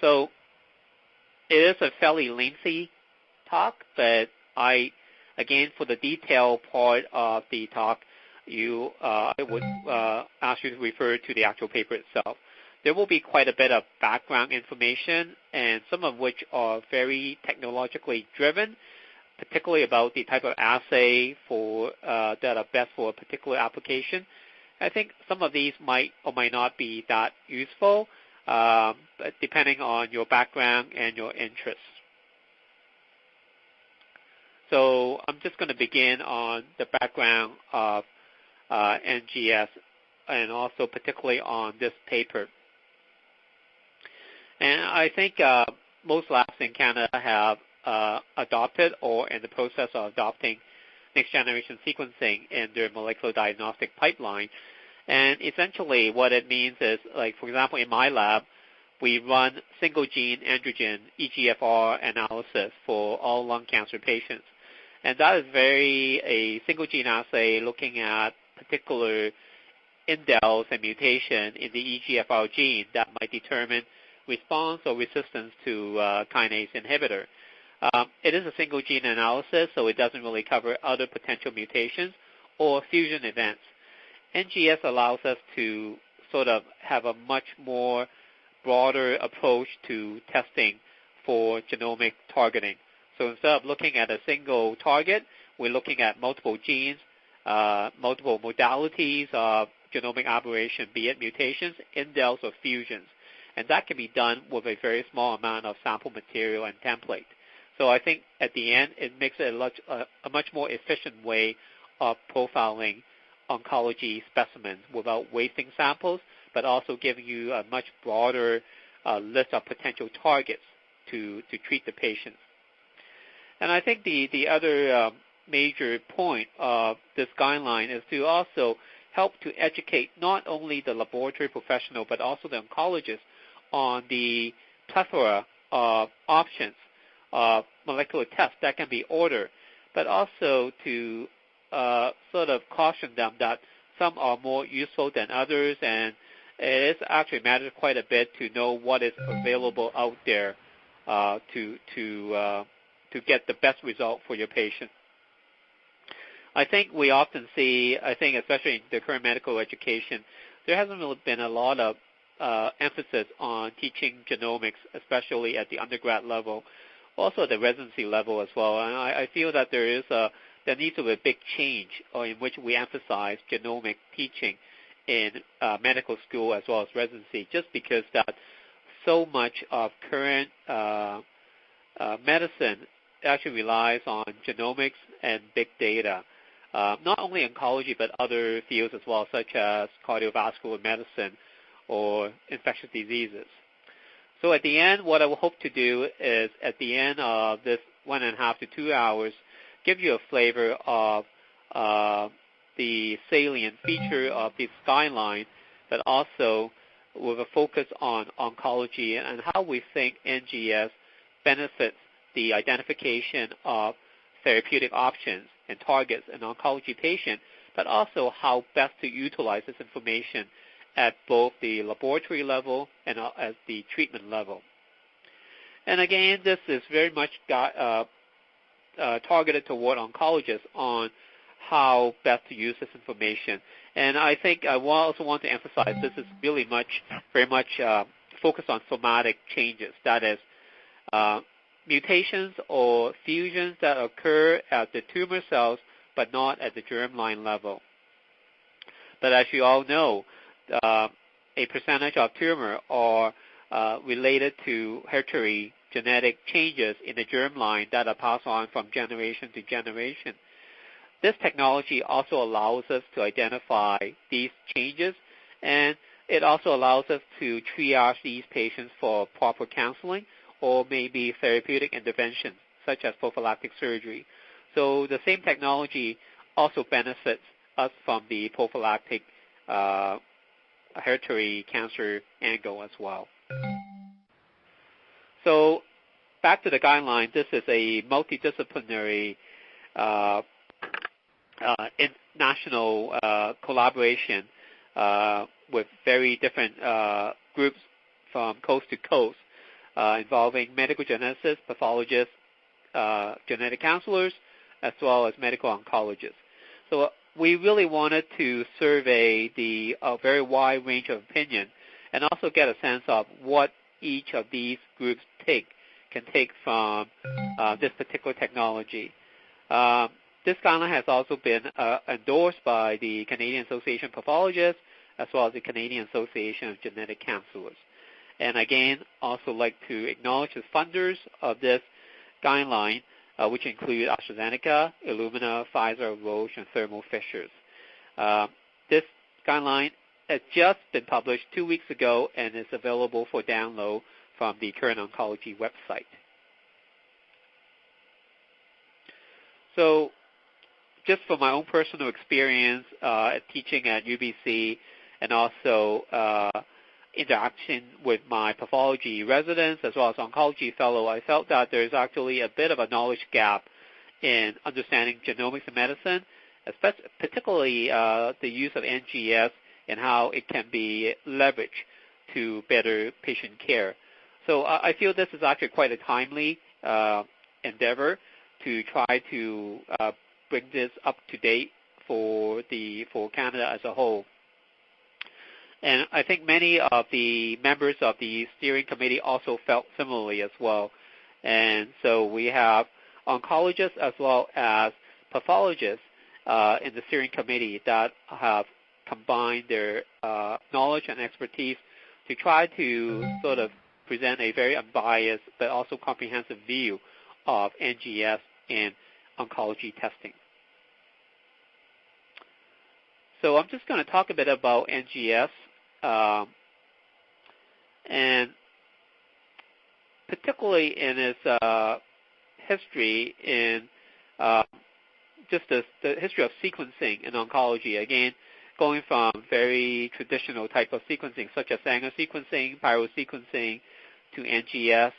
So it is a fairly lengthy talk, but again, for the detailed part of the talk, I would ask you to refer to the actual paper itself. There will be quite a bit of background information, and some of which are very technologically driven, particularly about the type of assay that are best for a particular application. I think some of these might or might not be that useful, but depending on your background and your interests. So I'm just going to begin on the background of NGS and also particularly on this paper. And I think most labs in Canada have adopted or in the process of adopting next-generation sequencing in their molecular diagnostic pipeline. And essentially what it means is, like, for example, in my lab, we run single-gene androgen EGFR analysis for all lung cancer patients. And that is a single-gene assay looking at particular indels and mutation in the EGFR gene that might determine response or resistance to kinase inhibitor. It is a single-gene analysis, so it doesn't really cover other potential mutations or fusion events. NGS allows us to sort of have a much more broader approach to testing for genomic targeting. So instead of looking at a single target, we're looking at multiple genes, multiple modalities of genomic aberration, be it mutations, indels, or fusions. And that can be done with a very small amount of sample material and template. So I think at the end, it makes it a much more efficient way of profiling oncology specimens without wasting samples, but also giving you a much broader list of potential targets to treat the patients. And I think the other major point of this guideline is to also help to educate not only the laboratory professional, but also the oncologist on the plethora of options of molecular tests that can be ordered, but also to sort of caution them that some are more useful than others, and it is actually matters quite a bit to know what is available out there to get the best result for your patient. I think we often see, especially in the current medical education, there hasn't really been a lot of emphasis on teaching genomics, especially at the undergrad level, also at the residency level as well. And I feel that there needs to be a big change in which we emphasize genomic teaching in medical school as well as residency, just because that so much of current medicine actually relies on genomics and big data, not only oncology but other fields as well, such as cardiovascular medicine or infectious diseases. So at the end, what I will hope to do is at the end of this 1.5 to 2 hours, give you a flavor of the salient feature of this guideline, but also with a focus on oncology and how we think NGS benefits the identification of therapeutic options and targets in oncology patients, but also how best to utilize this information at both the laboratory level and at the treatment level. And again, this is very much targeted toward oncologists on how best to use this information. And I think I also want to emphasize this is really very much focused on somatic changes, that is, mutations or fusions that occur at the tumor cells but not at the germline level. But as you all know, a percentage of tumor are related to hereditary genetic changes in the germline that are passed on from generation to generation. This technology also allows us to identify these changes, and it also allows us to triage these patients for proper counseling or maybe therapeutic intervention, such as prophylactic surgery. So the same technology also benefits us from the prophylactic hereditary cancer angle as well. So back to the guideline, this is a multidisciplinary national collaboration with very different groups from coast to coast. involving medical geneticists, pathologists, genetic counselors, as well as medical oncologists. So we really wanted to survey a very wide range of opinion and also get a sense of what each of these groups can take from this particular technology. This guideline has also been endorsed by the Canadian Association of Pathologists as well as the Canadian Association of Genetic Counselors. And again, also like to acknowledge the funders of this guideline, which include AstraZeneca, Illumina, Pfizer, Roche, and Thermo Fisher. This guideline has just been published 2 weeks ago and is available for download from the Current Oncology website. So just from my own personal experience teaching at UBC and also interaction with my pathology residents as well as oncology fellow, I felt that there's actually a bit of a knowledge gap in understanding genomics in medicine, particularly the use of NGS and how it can be leveraged to better patient care. So I feel this is actually quite a timely endeavor to try to bring this up to date for Canada as a whole. And I think many of the members of the steering committee also felt similarly as well. And so we have oncologists as well as pathologists in the steering committee that have combined their knowledge and expertise to try to sort of present a very unbiased but also comprehensive view of NGS in oncology testing. So I'm just going to talk a bit about NGS and particularly in its history in just the history of sequencing in oncology. Again, going from very traditional type of sequencing such as Sanger sequencing, pyrosequencing to NGS,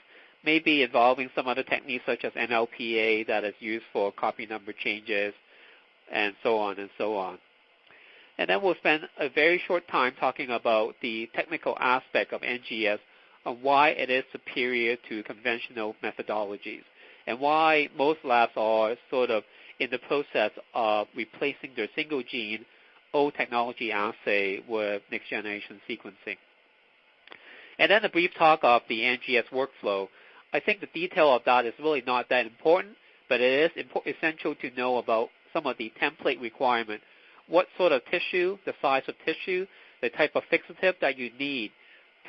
maybe involving some other techniques such as NLPA that is used for copy number changes and so on and so on. And then we'll spend a very short time talking about the technical aspect of NGS and why it is superior to conventional methodologies and why most labs are sort of in the process of replacing their single gene old technology assay with next generation sequencing. And then a brief talk of the NGS workflow. I think the detail of that is really not that important, but it is essential to know about some of the template requirements. What sort of tissue, the size of tissue, the type of fixative that you need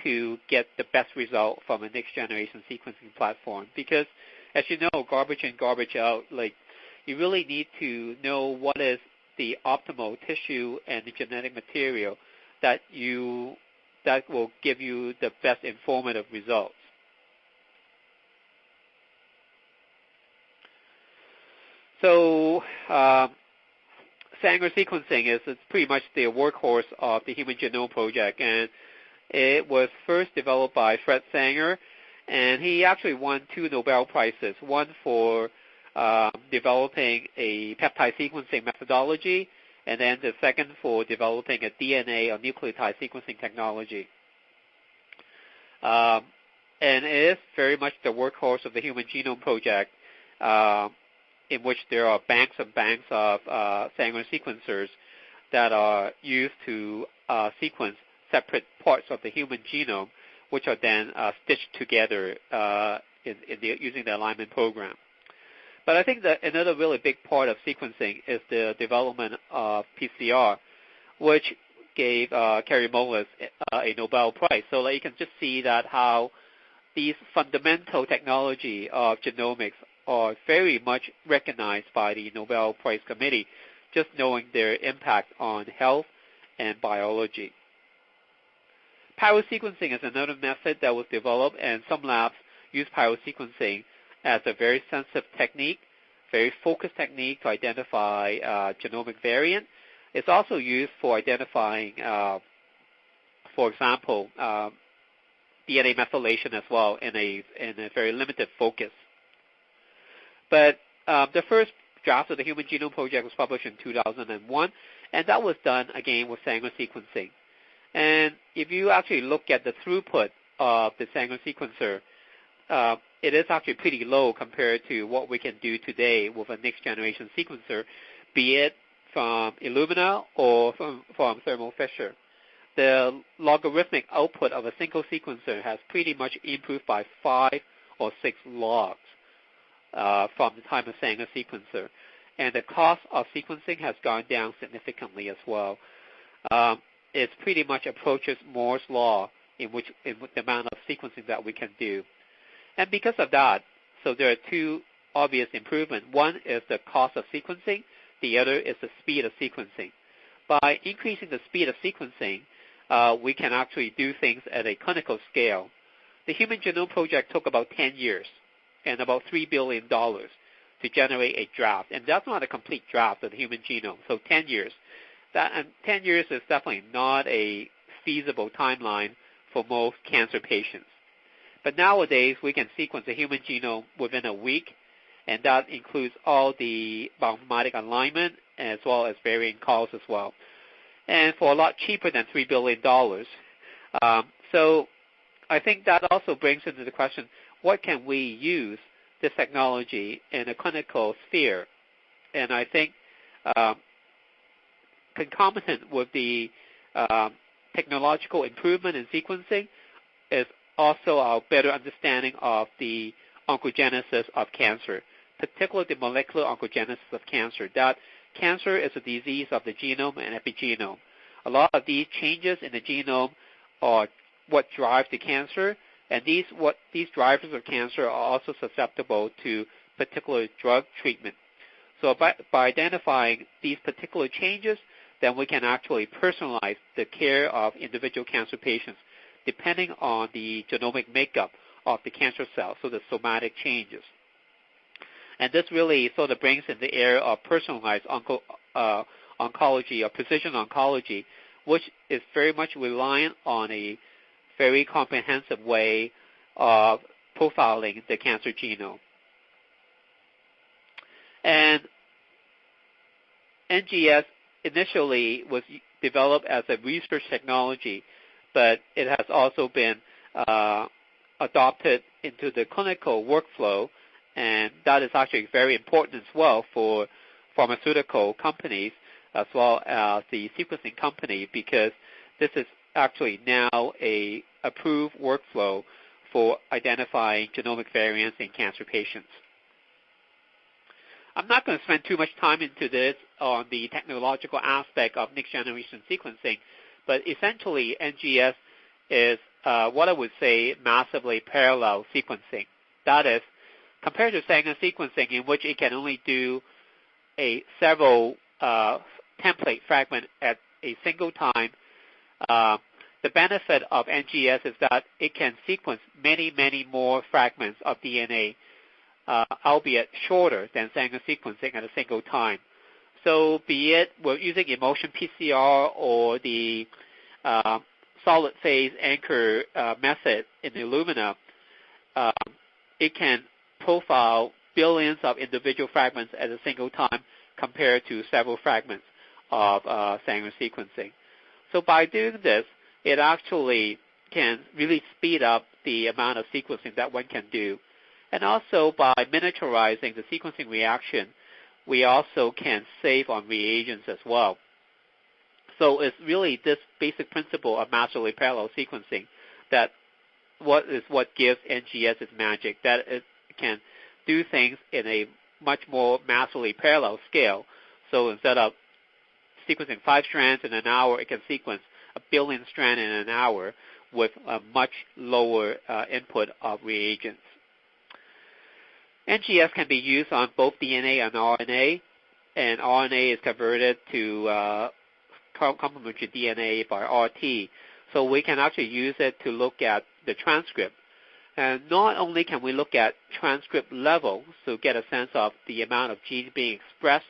to get the best result from a next-generation sequencing platform. Because, as you know, garbage in, garbage out, like you really need to know what is the optimal tissue and the genetic material that will give you the best informative results. So Sanger sequencing is pretty much the workhorse of the Human Genome Project, and it was first developed by Fred Sanger, and he actually won 2 Nobel Prizes, one for developing a peptide sequencing methodology, and then the second for developing a DNA or nucleotide sequencing technology. And it is very much the workhorse of the Human Genome Project, in which there are banks and banks of Sanger sequencers that are used to sequence separate parts of the human genome, which are then stitched together using the alignment program. But I think that another really big part of sequencing is the development of PCR, which gave Kary Mullis a Nobel Prize. So you can just see that how these fundamental technology of genomics are very much recognized by the Nobel Prize Committee, just knowing their impact on health and biology. Pyrosequencing is another method that was developed, and some labs use pyrosequencing as a very sensitive technique, very focused technique to identify genomic variant. It's also used for identifying, for example, DNA methylation as well in a very limited focus. But the first draft of the Human Genome Project was published in 2001, and that was done, again, with Sanger sequencing. And if you actually look at the throughput of the Sanger sequencer, it is actually pretty low compared to what we can do today with a next-generation sequencer, be it from Illumina or from Thermo Fisher. The logarithmic output of a single sequencer has pretty much improved by 5 or 6 logs from the time of Sanger sequencer. And the cost of sequencing has gone down significantly as well. It pretty much approaches Moore's law in the amount of sequencing that we can do. And because of that, so there are two obvious improvements. One is the cost of sequencing. The other is the speed of sequencing. By increasing the speed of sequencing, we can actually do things at a clinical scale. The Human Genome Project took about 10 years and about $3 billion to generate a draft. And that's not a complete draft of the human genome, so 10 years. 10 years is definitely not a feasible timeline for most cancer patients. But nowadays, we can sequence the human genome within a week, and that includes all the bioinformatic alignment as well as variant calls as well, and for a lot cheaper than $3 billion. So I think that also brings into the question, what can we use this technology in a clinical sphere? And I think concomitant with the technological improvement in sequencing is also our better understanding of the oncogenesis of cancer, particularly the molecular oncogenesis of cancer. That cancer is a disease of the genome and epigenome. A lot of these changes in the genome are what drive the cancer, and these drivers of cancer are also susceptible to particular drug treatment. So by identifying these particular changes, then we can actually personalize the care of individual cancer patients depending on the genomic makeup of the cancer cells, so the somatic changes. And this really sort of brings in the area of personalized oncology or precision oncology, which is very much reliant on a very comprehensive way of profiling the cancer genome. And NGS initially was developed as a research technology, but it has also been adopted into the clinical workflow, and that is actually very important as well for pharmaceutical companies as well as the sequencing company, because this is actually now a approved workflow for identifying genomic variants in cancer patients. I'm not going to spend too much time into this on the technological aspect of next-generation sequencing, but essentially NGS is what I would say massively parallel sequencing. That is, compared to Sanger sequencing, in which it can only do several template fragments at a single time, the benefit of NGS is that it can sequence many, many more fragments of DNA, albeit shorter than Sanger sequencing at a single time. So be it we're using emulsion PCR or the solid phase anchor method in Illumina, it can profile billions of individual fragments at a single time compared to several fragments of Sanger sequencing. So by doing this, it actually can really speed up the amount of sequencing that one can do. And also by miniaturizing the sequencing reaction, we also can save on reagents as well. So it's really this basic principle of massively parallel sequencing that what gives NGS its magic, that it can do things in a much more massively parallel scale. So instead of sequencing 5 strands in an hour, it can sequence 1 billion strands in an hour with a much lower input of reagents. NGS can be used on both DNA and RNA, and RNA is converted to complementary DNA by RT. So we can actually use it to look at the transcript. And not only can we look at transcript level, so get a sense of the amount of genes being expressed,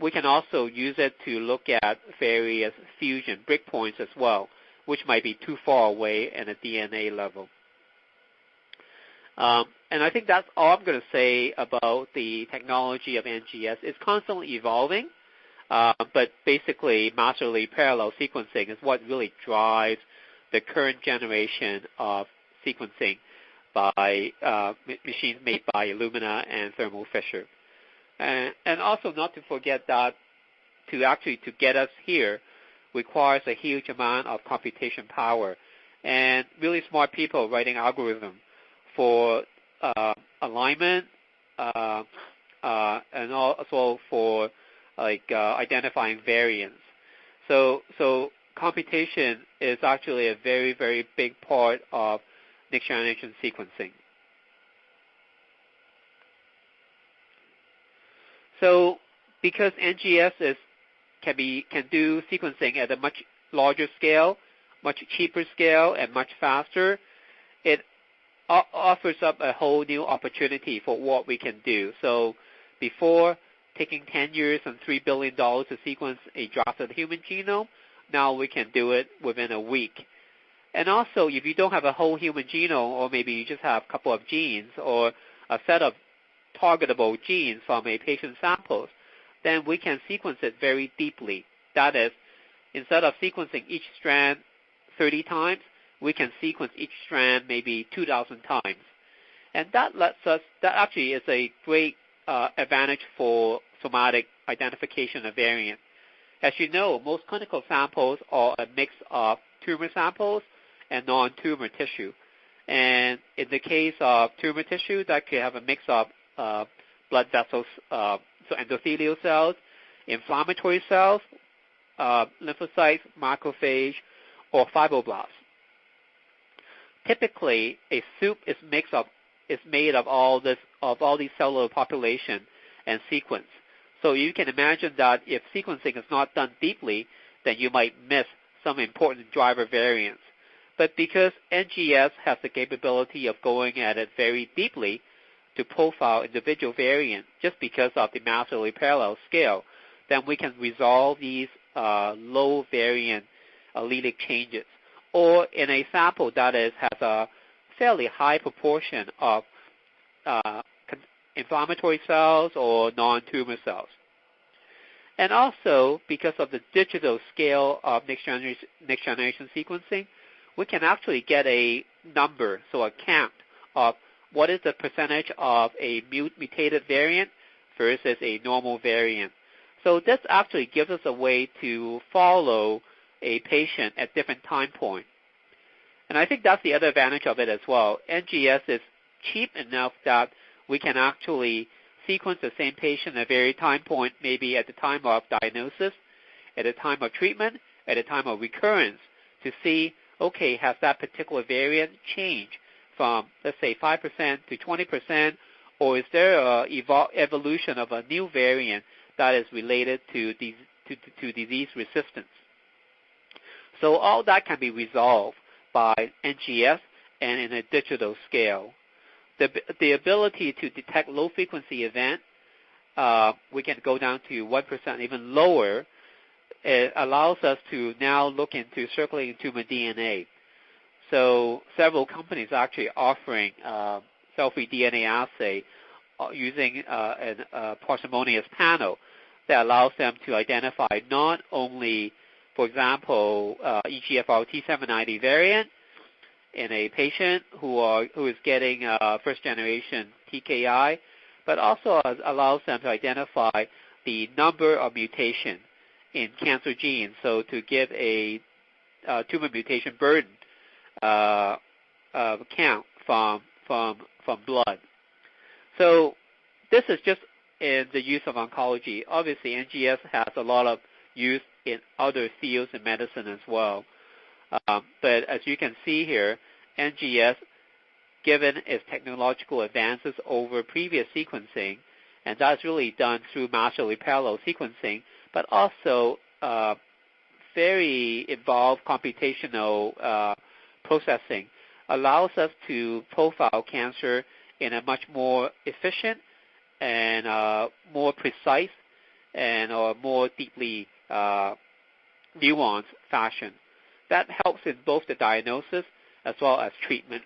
we can also use it to look at various fusion breakpoints as well, which might be too far away at a DNA level. And I think that's all I'm going to say about the technology of NGS. It's constantly evolving, but basically massively parallel sequencing is what really drives the current generation of sequencing. by machines made by Illumina and Thermo Fisher. And also not to forget that to get us here requires a huge amount of computation power and really smart people writing algorithms for alignment and also for identifying variants. So computation is actually a very, very big part of next generation sequencing. So because NGS can do sequencing at a much larger scale, much cheaper scale, and much faster, it offers up a whole new opportunity for what we can do. So before taking 10 years and $3 billion to sequence a drafted human genome, now we can do it within a week. And also, if you don't have a whole human genome, or maybe you just have a couple of genes or a set of targetable genes from a patient samples, then we can sequence it very deeply. That is, instead of sequencing each strand 30 times, we can sequence each strand maybe 2,000 times. And that actually is a great advantage for somatic identification of variant. As you know, most clinical samples are a mix of tumor samples and non-tumor tissue. And in the case of tumor tissue, that could have a mix of blood vessels, so endothelial cells, inflammatory cells, lymphocytes, macrophage, or fibroblasts. Typically, a soup is made of all these cellular population and sequence. So you can imagine that if sequencing is not done deeply, then you might miss some important driver variants. But because NGS has the capability of going at it very deeply to profile individual variants, just because of the massively parallel scale, then we can resolve these low variant allelic changes. Or in a sample that has a fairly high proportion of inflammatory cells or non-tumor cells. And also, because of the digital scale of next generation sequencing, we can actually get a number, so a count of what is the percentage of a mutated variant versus a normal variant. So this actually gives us a way to follow a patient at different time points. And I think that's the other advantage of it as well. NGS is cheap enough that we can actually sequence the same patient at every time point, maybe at the time of diagnosis, at the time of treatment, at the time of recurrence, to see, okay, has that particular variant changed from, let's say, 5% to 20%, or is there an evolution of a new variant that is related to disease resistance? So all that can be resolved by NGS and in a digital scale. The ability to detect low-frequency event, we can go down to 1%, even lower. It allows us to now look into circulating tumor DNA. So several companies are actually offering cell-free DNA assay using a parsimonious panel that allows them to identify not only, for example, EGFR T790 variant in a patient who is getting first-generation TKI, but also allows them to identify the number of mutations in cancer genes, so to give a tumor mutation burden count from blood. So this is just in the use of oncology. Obviously, NGS has a lot of use in other fields in medicine as well. But as you can see here, NGS, given its technological advances over previous sequencing, and that's really done through massively parallel sequencing, but also very involved computational processing, allows us to profile cancer in a much more efficient and more precise and more deeply nuanced fashion. That helps in both the diagnosis as well as treatment.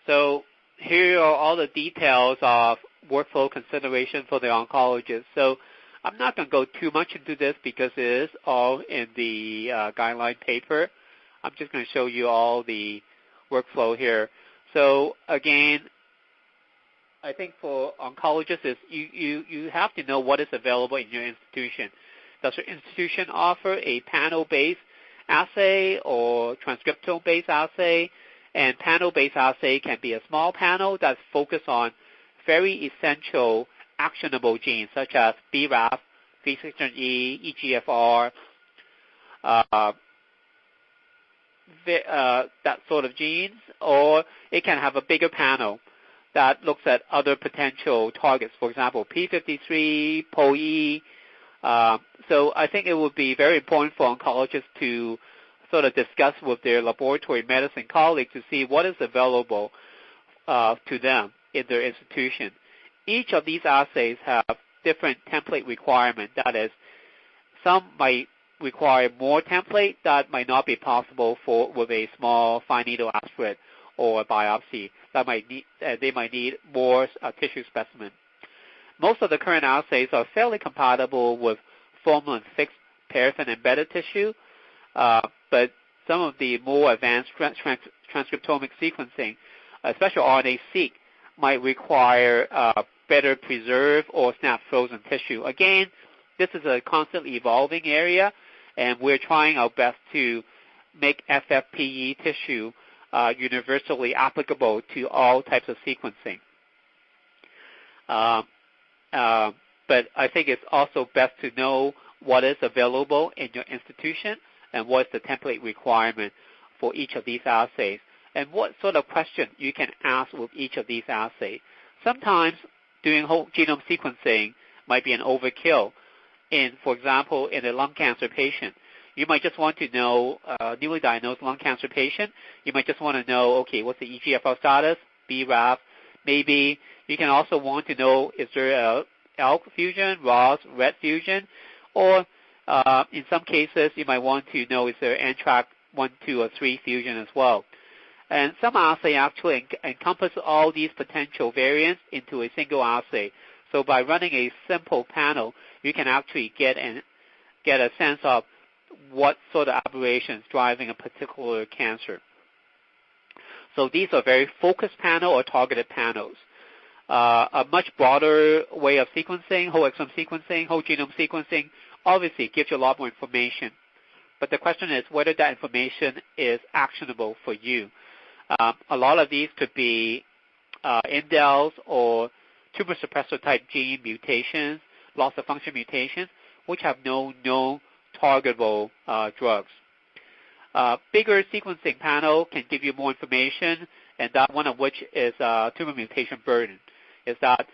So here are all the details of workflow consideration for the oncologist. So I'm not going to go too much into this because it is all in the guideline paper. I'm just going to show you all the workflow here. So again, I think for oncologists, is you have to know what is available in your institution. Does your institution offer a panel-based assay or transcriptome-based assay? And panel-based assay can be a small panel that's focused on very essential actionable genes such as BRAF, V600E, EGFR, that sort of genes, or it can have a bigger panel that looks at other potential targets, for example, P53, POE. So I think it would be very important for oncologists to sort of discuss with their laboratory medicine colleagues to see what is available to them in their institution. Each of these assays have different template requirements. That is, some might require more template that might not be possible with a small fine needle aspirate or a biopsy. They might need more tissue specimen. Most of the current assays are fairly compatible with formalin-fixed paraffin-embedded tissue, but some of the more advanced transcriptomic sequencing, especially RNA-seq, might require better preserved or snap-frozen tissue. Again, this is a constantly evolving area, and we're trying our best to make FFPE tissue universally applicable to all types of sequencing. But I think it's also best to know what is available in your institution and what's the template requirement for each of these assays, and what sort of question you can ask with each of these assays. Sometimes doing whole genome sequencing might be an overkill. For example, in a lung cancer patient, you might just want to know, newly diagnosed lung cancer patient, you might just want to know, okay, what's the EGFR status, BRAF. Maybe you can also want to know, is there a ALK fusion, ROS, RET fusion, or in some cases you might want to know, is there NTRK 1, 2, or 3 fusion as well. And some assay actually encompass all these potential variants into a single assay. So by running a simple panel, you can actually get a sense of what sort of aberrations driving a particular cancer. So these are very focused panel or targeted panels. A much broader way of sequencing, whole exome sequencing, whole genome sequencing, obviously gives you a lot more information. But the question is whether that information is actionable for you. A lot of these could be indels or tumor suppressor type gene mutations, loss of function mutations, which have no known targetable drugs. Bigger sequencing panel can give you more information, and that one of which is tumor mutation burden. Is that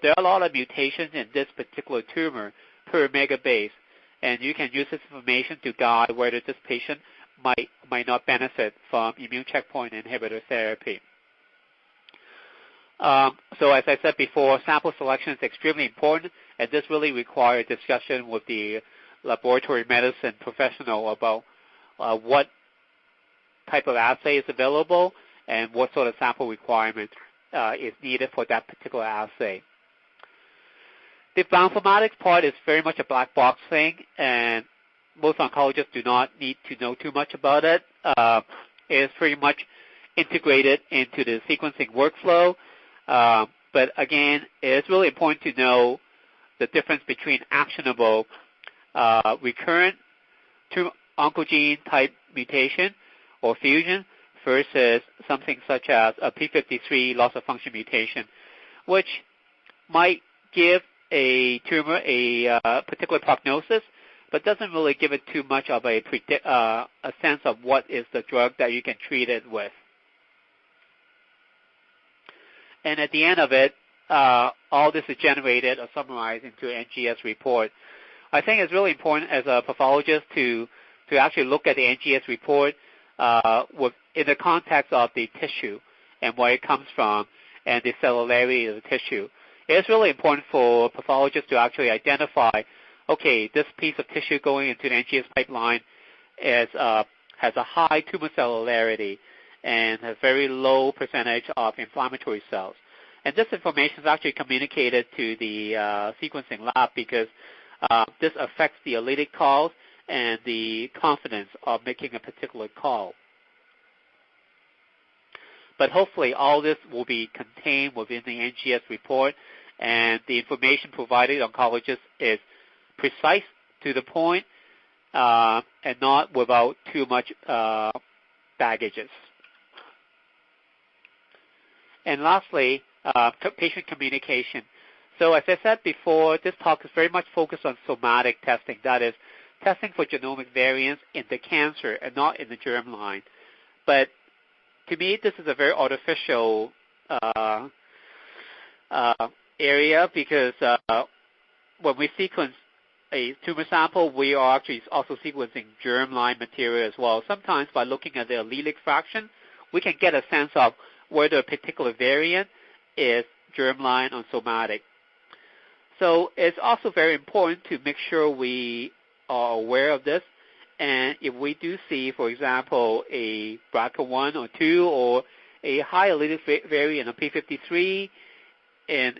there are a lot of mutations in this particular tumor per megabase, and you can use this information to guide whether this patient might not benefit from immune checkpoint inhibitor therapy. So as I said before, sample selection is extremely important, and this really requires discussion with the laboratory medicine professional about what type of assay is available and what sort of sample requirement is needed for that particular assay. The bioinformatics part is very much a black box thing, and most oncologists do not need to know too much about it. It's pretty much integrated into the sequencing workflow. But again, it's really important to know the difference between actionable recurrent oncogene type mutation or fusion versus something such as a P53 loss of function mutation, which might give a tumor a particular prognosis, but doesn't really give it too much of a sense of what is the drug that you can treat it with. And at the end of it, all this is generated or summarized into an NGS report. I think it's really important as a pathologist to actually look at the NGS report in the context of the tissue and where it comes from and the cellularity of the tissue. It's really important for pathologists to actually identify, okay, this piece of tissue going into the NGS pipeline has a high tumor cellularity and has very low percentage of inflammatory cells. And this information is actually communicated to the sequencing lab because This affects the allelic calls and the confidence of making a particular call. But hopefully all this will be contained within the NGS report, and the information provided to oncologists is precise, to the point, and not without too much baggages. And lastly, patient communication. So as I said before, this talk is very much focused on somatic testing, that is, testing for genomic variants in the cancer and not in the germline. But to me, this is a very artificial area, because when we sequence a tumor sample, we are actually also sequencing germline material as well. Sometimes by looking at the allelic fraction, we can get a sense of whether a particular variant is germline or somatic. So it's also very important to make sure we are aware of this. And if we do see, for example, a BRCA1 or 2 or a high allelic variant of P53 in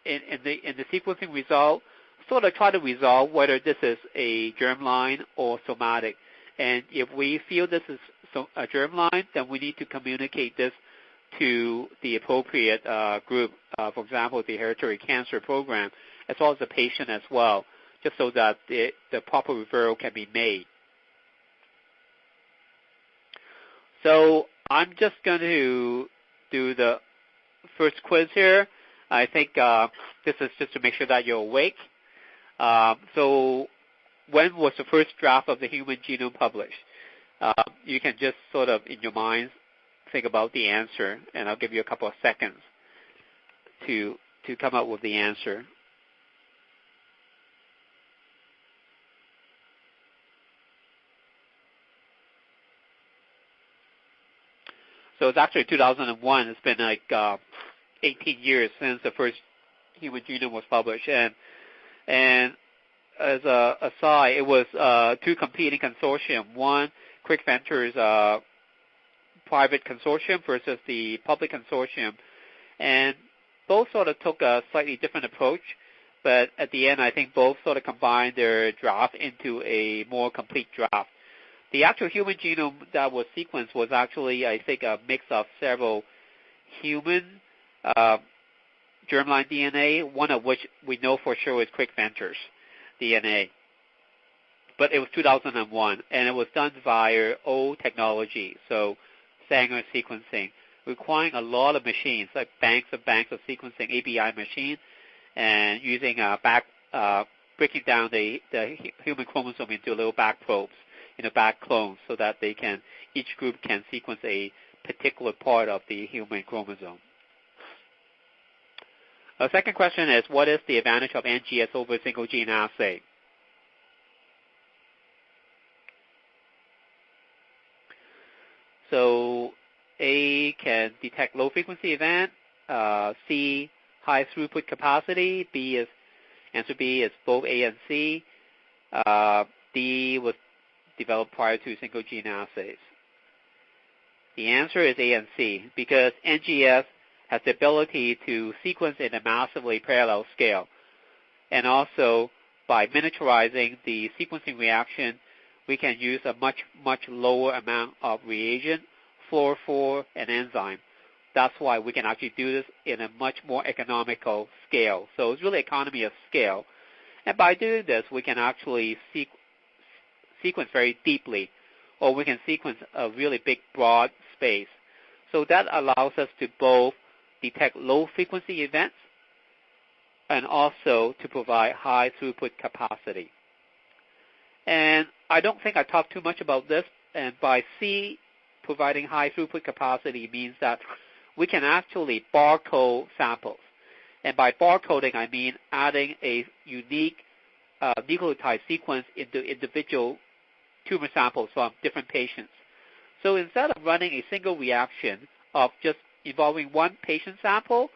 the sequencing result, sort of try to resolve whether this is a germline or somatic. And if we feel this is a germline, then we need to communicate this to the appropriate group, for example, the hereditary cancer program, as well as the patient as well, just so that the proper referral can be made. So I'm just going to do the first quiz here. I think this is just to make sure that you're awake. So when was the first draft of the human genome published? You can just sort of, in your minds, think about the answer, and I'll give you a couple of seconds to come up with the answer. So it's actually 2001. It's been like 18 years since the first human genome was published. And as a aside, it was two competing consortium. One, Quick Ventures private consortium versus the public consortium. And both sort of took a slightly different approach. But at the end, I think both sort of combined their draft into a more complete draft. The actual human genome that was sequenced was actually, I think, a mix of several human germline DNA, one of which we know for sure is Quick Ventures DNA. But it was 2001, and it was done via old technology, so Sanger sequencing, requiring a lot of machines, like banks of sequencing ABI machines, and using breaking down the human chromosome into little back probes, back clones, so that each group can sequence a particular part of the human chromosome. The second question is, what is the advantage of NGS over single gene assay? So A can detect low frequency event, C high throughput capacity, answer B is both A and C, D was developed prior to single gene assays. The answer is A and C, because NGS has the ability to sequence in a massively parallel scale. And also, by miniaturizing the sequencing reaction, we can use a much, much lower amount of reagent, fluorophore, and enzyme. That's why we can actually do this in a much more economical scale. So it's really economy of scale. And by doing this, we can actually sequence very deeply, or we can sequence a really big, broad space. So that allows us to both detect low-frequency events and also to provide high throughput capacity. And I don't think I talked too much about this, and by C, providing high throughput capacity means that we can actually barcode samples. And by barcoding, I mean adding a unique nucleotide sequence into individual tumor samples from different patients. So instead of running a single reaction of just involving one patient sample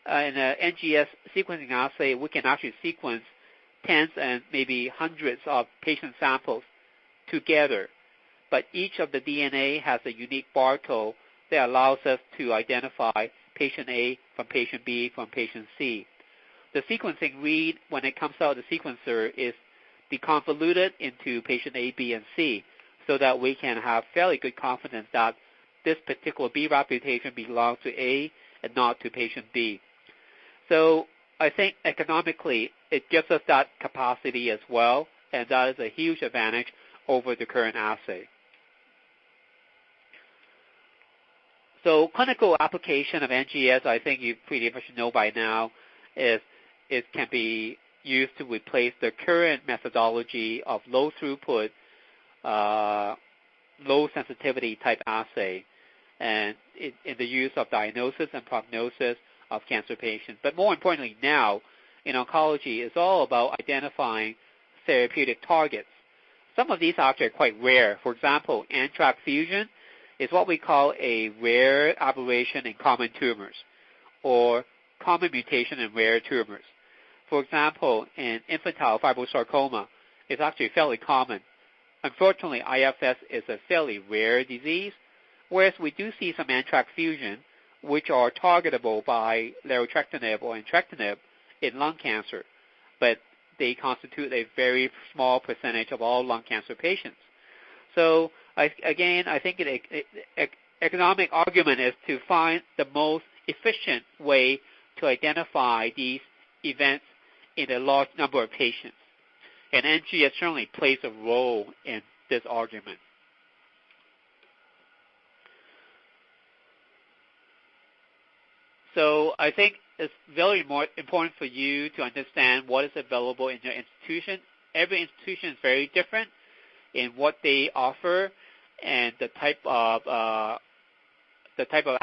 in an NGS sequencing assay, we can actually sequence tens and maybe hundreds of patient samples together. But each of the DNA has a unique barcode that allows us to identify patient A from patient B from patient C. the sequencing read, when it comes out of the sequencer, is deconvoluted into patient A, B, and C, so that we can have fairly good confidence that this particular BRAF mutation belongs to A and not to patient B. So I think economically it gives us that capacity as well, and that is a huge advantage over the current assay. So clinical application of NGS, I think you pretty much know by now, is it can be used to replace the current methodology of low throughput, low sensitivity type assay, and in the use of diagnosis and prognosis of cancer patients. But more importantly now, in oncology, it's all about identifying therapeutic targets. Some of these actually are quite rare. For example, NTRK fusion is what we call a rare aberration in common tumors, or common mutation in rare tumors. For example, in infantile fibrosarcoma, it's actually fairly common. Unfortunately, IFS is a fairly rare disease, whereas we do see some NTRK fusion, which are targetable by larotrectinib or entrectinib in lung cancer, but they constitute a very small percentage of all lung cancer patients. So I think the economic argument is to find the most efficient way to identify these events in a large number of patients. And NGS certainly plays a role in this argument. So I think it's very important for you to understand what is available in your institution. Every institution is very different in what they offer and the type of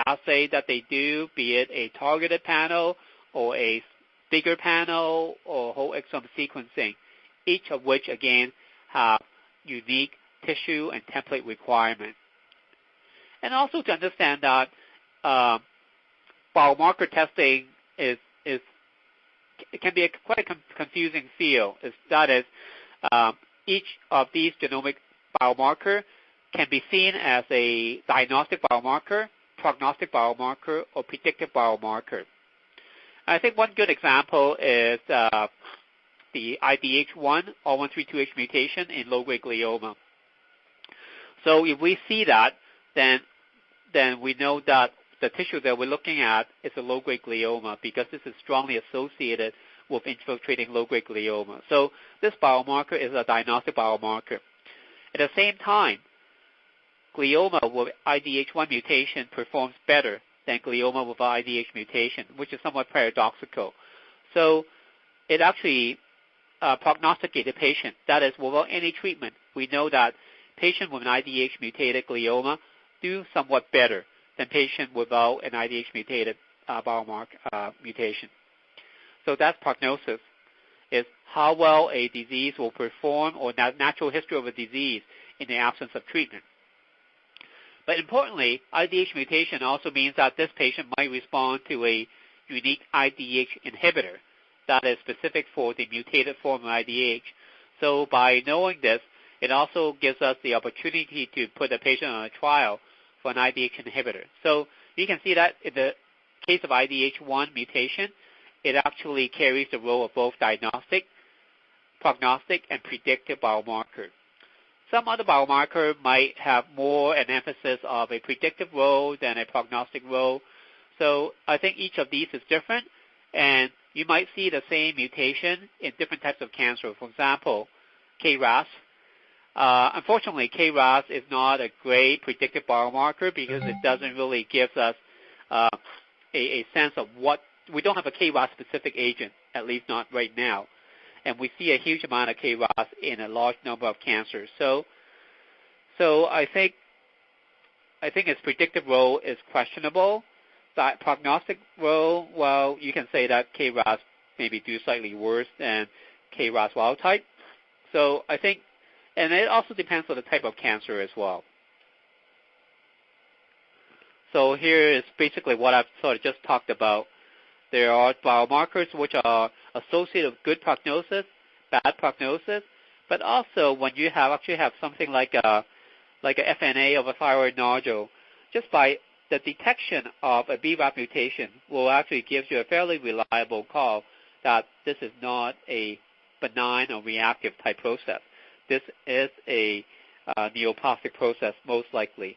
assay that they do, be it a targeted panel or a bigger panel or whole exome sequencing, each of which, again, have unique tissue and template requirements. And also to understand that biomarker testing it can be quite a confusing field. That is, each of these genomic biomarker can be seen as a diagnostic biomarker, prognostic biomarker, or predictive biomarker. I think one good example is the IDH1 R132H mutation in low-grade glioma. So if we see that, then we know that the tissue that we're looking at is a low-grade glioma, because this is strongly associated with infiltrating low-grade glioma. So this biomarker is a diagnostic biomarker. At the same time, glioma with IDH1 mutation performs better than glioma with IDH mutation, which is somewhat paradoxical. So it actually prognosticates the patient. That is, without any treatment, we know that patients with an IDH mutated glioma do somewhat better than patients without an IDH mutated biomarker mutation. So that's prognosis, is how well a disease will perform, or natural history of a disease in the absence of treatment. But importantly, IDH mutation also means that this patient might respond to a unique IDH inhibitor that is specific for the mutated form of IDH. So by knowing this, it also gives us the opportunity to put the patient on a trial for an IDH inhibitor. So you can see that in the case of IDH1 mutation, it actually carries the role of both diagnostic, prognostic, and predictive biomarker. Some other biomarker might have more an emphasis of a predictive role than a prognostic role. So I think each of these is different, and you might see the same mutation in different types of cancer. For example, KRAS. Unfortunately, KRAS is not a great predictive biomarker because it doesn't really give us a sense of what – we don't have a KRAS-specific agent, at least not right now. And we see a huge amount of KRAS in a large number of cancers. So I think its predictive role is questionable. That prognostic role, well, you can say that KRAS maybe do slightly worse than KRAS wild type. So I think, and it also depends on the type of cancer as well. So here is basically what I've sort of just talked about. There are biomarkers which are associated with good prognosis, bad prognosis, but also when you actually have something like a FNA of a thyroid nodule, just by the detection of a BRAF mutation will actually give you a fairly reliable call that this is not a benign or reactive type process. This is a neoplastic process, most likely.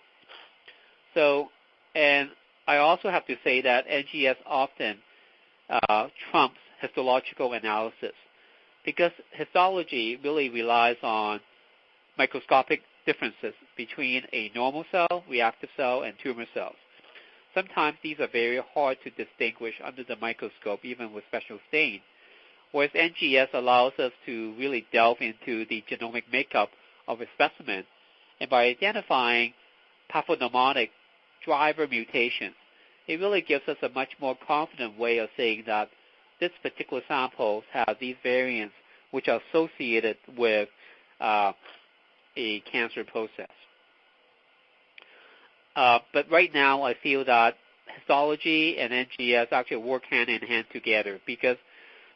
So, and I also have to say that NGS often trumps histological analysis, because histology really relies on microscopic differences between a normal cell, reactive cell, and tumor cells. Sometimes these are very hard to distinguish under the microscope, even with special stain, whereas NGS allows us to really delve into the genomic makeup of a specimen, and by identifying pathognomonic driver mutations, it really gives us a much more confident way of saying that this particular sample has these variants which are associated with a cancer process. But right now, I feel that histology and NGS actually work hand in hand together, because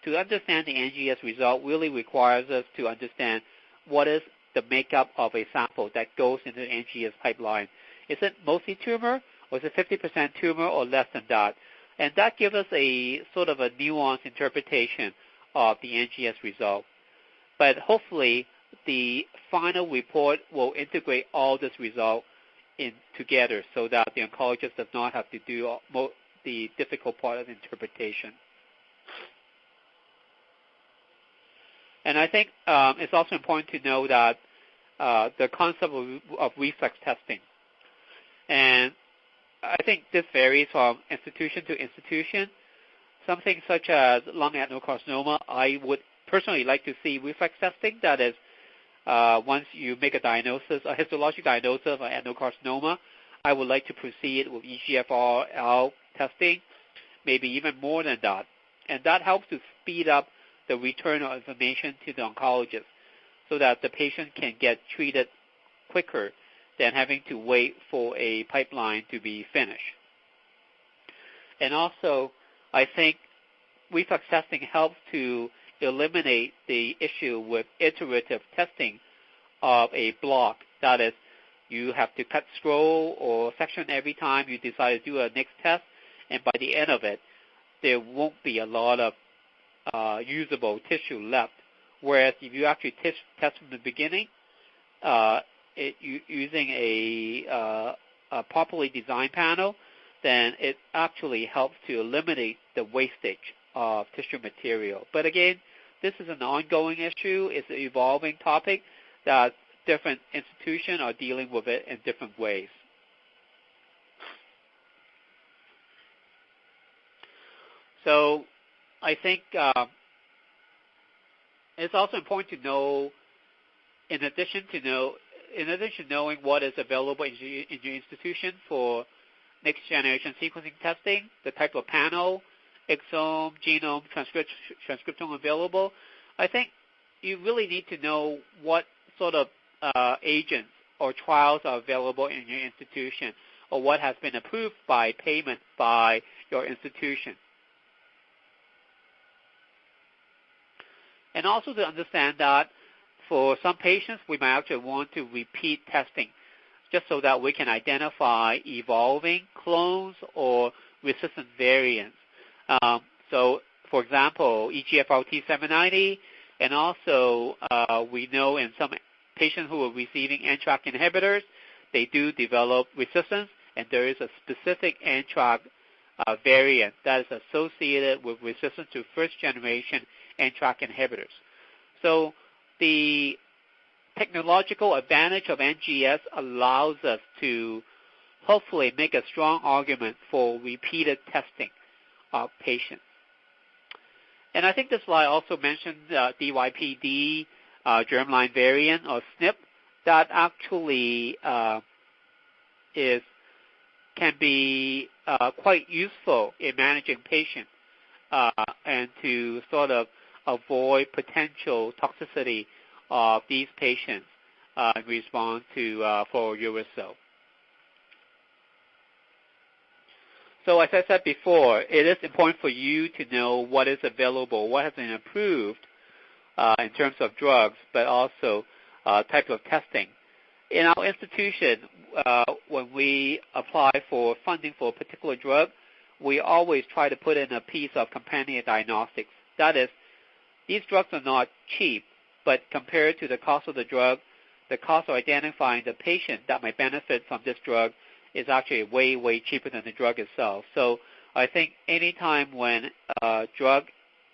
to understand the NGS result really requires us to understand what is the makeup of a sample that goes into the NGS pipeline. Is it mostly tumor, or is it 50% tumor, or less than that? And that gives us a sort of a nuanced interpretation of the NGS result. But hopefully, the final report will integrate all this result in together so that the oncologist does not have to do the difficult part of interpretation. And I think it's also important to know that the concept of reflex testing. And I think this varies from institution to institution. Something such as lung adenocarcinoma, I would personally like to see reflex testing. That is, once you make a diagnosis, a histologic diagnosis of adenocarcinoma, I would like to proceed with EGFR testing, maybe even more than that. And that helps to speed up the return of information to the oncologist so that the patient can get treated quicker than having to wait for a pipeline to be finished. And also, I think reflex testing helps to eliminate the issue with iterative testing of a block. That is, you have to cut, scroll, or section every time you decide to do a next test, and by the end of it, there won't be a lot of usable tissue left. Whereas if you actually test from the beginning, using a properly designed panel, then it actually helps to eliminate the wastage of tissue material. But again, this is an ongoing issue. It's an evolving topic that different institutions are dealing with it in different ways. So I think it's also important to know, in addition to knowing what is available in your institution for next-generation sequencing testing, the type of panel, exome, genome, transcriptome available, I think you really need to know what sort of agents or trials are available in your institution, or what has been approved by payment by your institution. And also to understand that for some patients, we might actually want to repeat testing just so that we can identify evolving clones or resistant variants. So, for example, EGFR T790, and also we know in some patients who are receiving NTRK inhibitors, they do develop resistance, and there is a specific NTRK variant that is associated with resistance to first-generation NTRK inhibitors. So the technological advantage of NGS allows us to hopefully make a strong argument for repeated testing of patients. And I think this slide also mentioned DYPD, germline variant, or SNP, that actually can be quite useful in managing patients and to sort of avoid potential toxicity of these patients in response to for uracil. So as I said before, it is important for you to know what is available, what has been approved in terms of drugs, but also type of testing. In our institution, when we apply for funding for a particular drug, we always try to put in a piece of companion diagnostics That is, these drugs are not cheap, but compared to the cost of the drug, the cost of identifying the patient that might benefit from this drug is actually way, way cheaper than the drug itself. So I think any time when a drug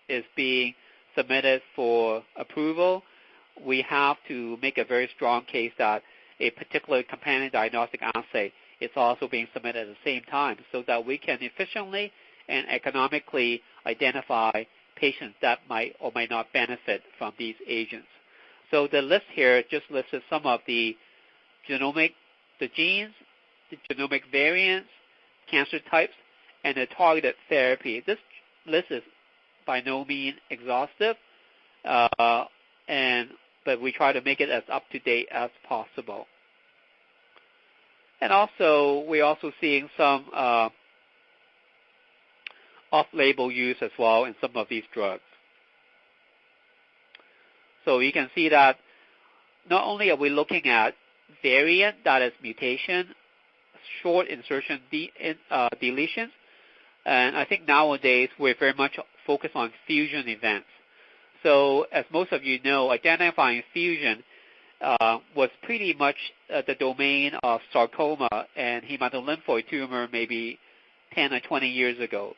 is being submitted for approval, we have to make a very strong case that a particular companion diagnostic assay is also being submitted at the same time so that we can efficiently and economically identify patients that might or might not benefit from these agents. So the list here just listed some of the genomic, the genes, the genomic variants, cancer types, and the targeted therapy. This list is by no means exhaustive, but we try to make it as up-to-date as possible. And also, we're also seeing some off-label use as well in some of these drugs. So you can see that not only are we looking at variant, that is mutation, short insertion deletions, and I think nowadays we're very much focused on fusion events. So as most of you know, identifying fusion was pretty much the domain of sarcoma and hematolymphoid tumor maybe 10 or 20 years ago.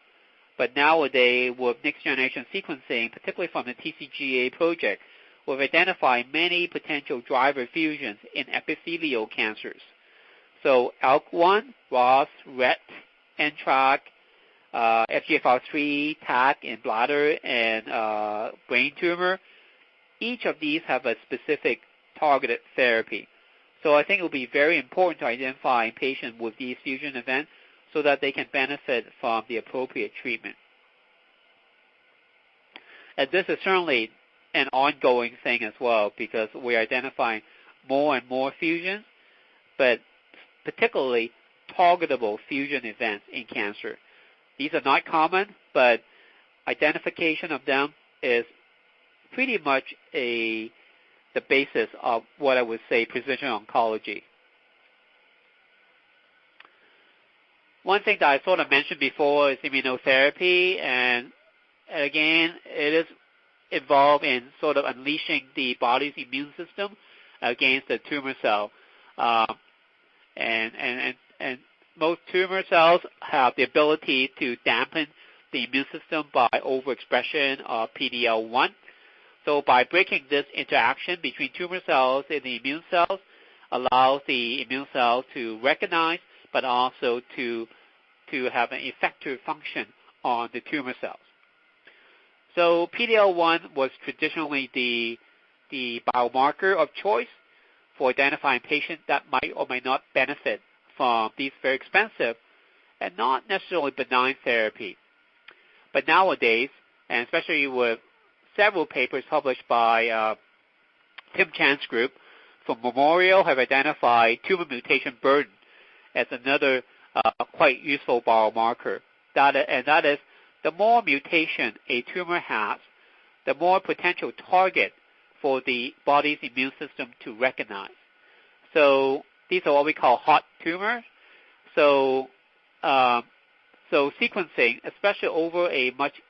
But nowadays, with next-generation sequencing, particularly from the TCGA project, we've identified many potential driver fusions in epithelial cancers. So ALK1, ROS, RET, NTRK, FGFR3, TAC in bladder and brain tumor, each of these have a specific targeted therapy. So I think it will be very important to identify patients with these fusion events so that they can benefit from the appropriate treatment. And this is certainly an ongoing thing as well because we're identifying more and more fusions, but particularly targetable fusion events in cancer. These are not common, but identification of them is pretty much the basis of what I would say precision oncology. One thing that I sort of mentioned before is immunotherapy, and again, it is involved in sort of unleashing the body's immune system against the tumor cell. And most tumor cells have the ability to dampen the immune system by overexpression of PD-L1. So by breaking this interaction between tumor cells and the immune cells, allows the immune cell to recognize but also to have an effective function on the tumor cells. So PD-L1 was traditionally the biomarker of choice for identifying patients that might or might not benefit from these very expensive and not necessarily benign therapy. But nowadays, and especially with several papers published by Tim Chan's group from Memorial, have identified tumor mutation burden as another quite useful biomarker. That is, the more mutation a tumor has, the more potential target for the body's immune system to recognize. So these are what we call hot tumors. So sequencing, especially over a much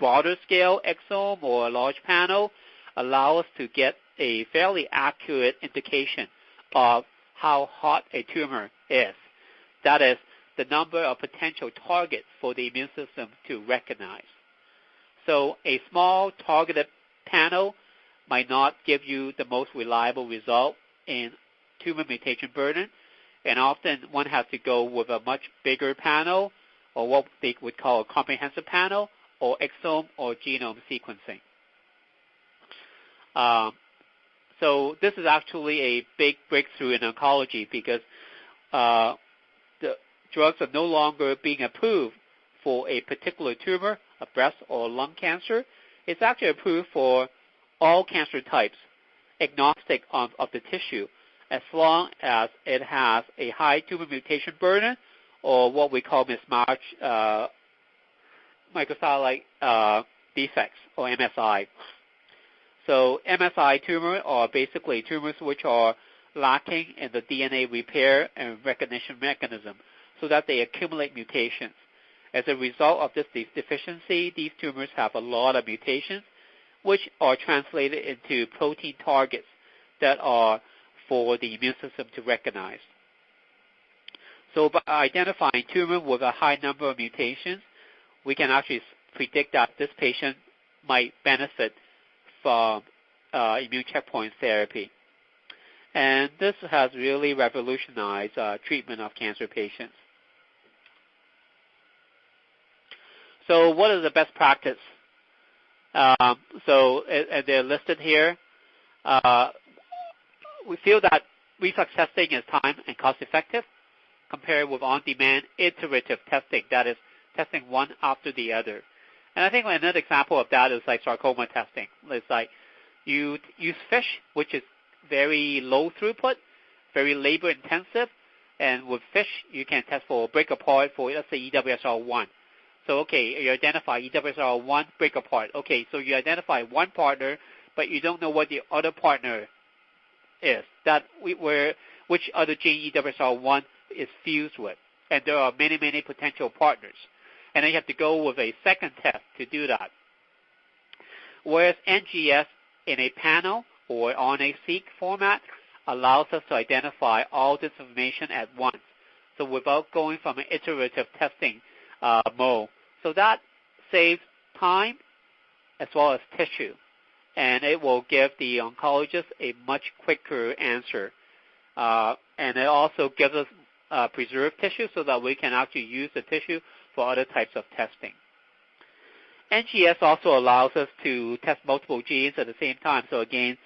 broader scale exome or a large panel, allow us to get a fairly accurate indication of how hot a tumor is. That is, the number of potential targets for the immune system to recognize. So a small targeted panel might not give you the most reliable result in tumor mutation burden, and often one has to go with a much bigger panel, or what they would call a comprehensive panel, or exome or genome sequencing. So this is actually a big breakthrough in oncology because the drugs are no longer being approved for a particular tumor, a breast or lung cancer. It's actually approved for all cancer types, agnostic of the tissue, as long as it has a high tumor mutation burden or what we call mismatch microsatellite defects, or MSI. So MSI tumors are basically tumors which are lacking in the DNA repair and recognition mechanism so that they accumulate mutations. As a result of this deficiency, these tumors have a lot of mutations, which are translated into protein targets that are for the immune system to recognize. So by identifying tumor with a high number of mutations, we can actually predict that this patient might benefit from immune checkpoint therapy. And this has really revolutionized treatment of cancer patients. So what is the best practice? So they're listed here. We feel that reflex testing is time and cost effective compared with on-demand iterative testing, that is testing one after the other. And I think another example of that is like sarcoma testing. It's like you use FISH, which is very low throughput, very labor intensive, and with FISH you can test for break apart for, let's say, EWSR1. So, okay, you identify EWSR1 break apart. Okay, so you identify one partner, but you don't know what the other partner is, which other gene EWSR1 is fused with. And there are many, many potential partners. And then you have to go with a second test to do that. Whereas NGS in a panel or RNA-seq format allows us to identify all this information at once, so without going from an iterative testing mode. So that saves time as well as tissue, and it will give the oncologist a much quicker answer. And it also gives us preserved tissue so that we can actually use the tissue for other types of testing. NGS also allows us to test multiple genes at the same time. So again,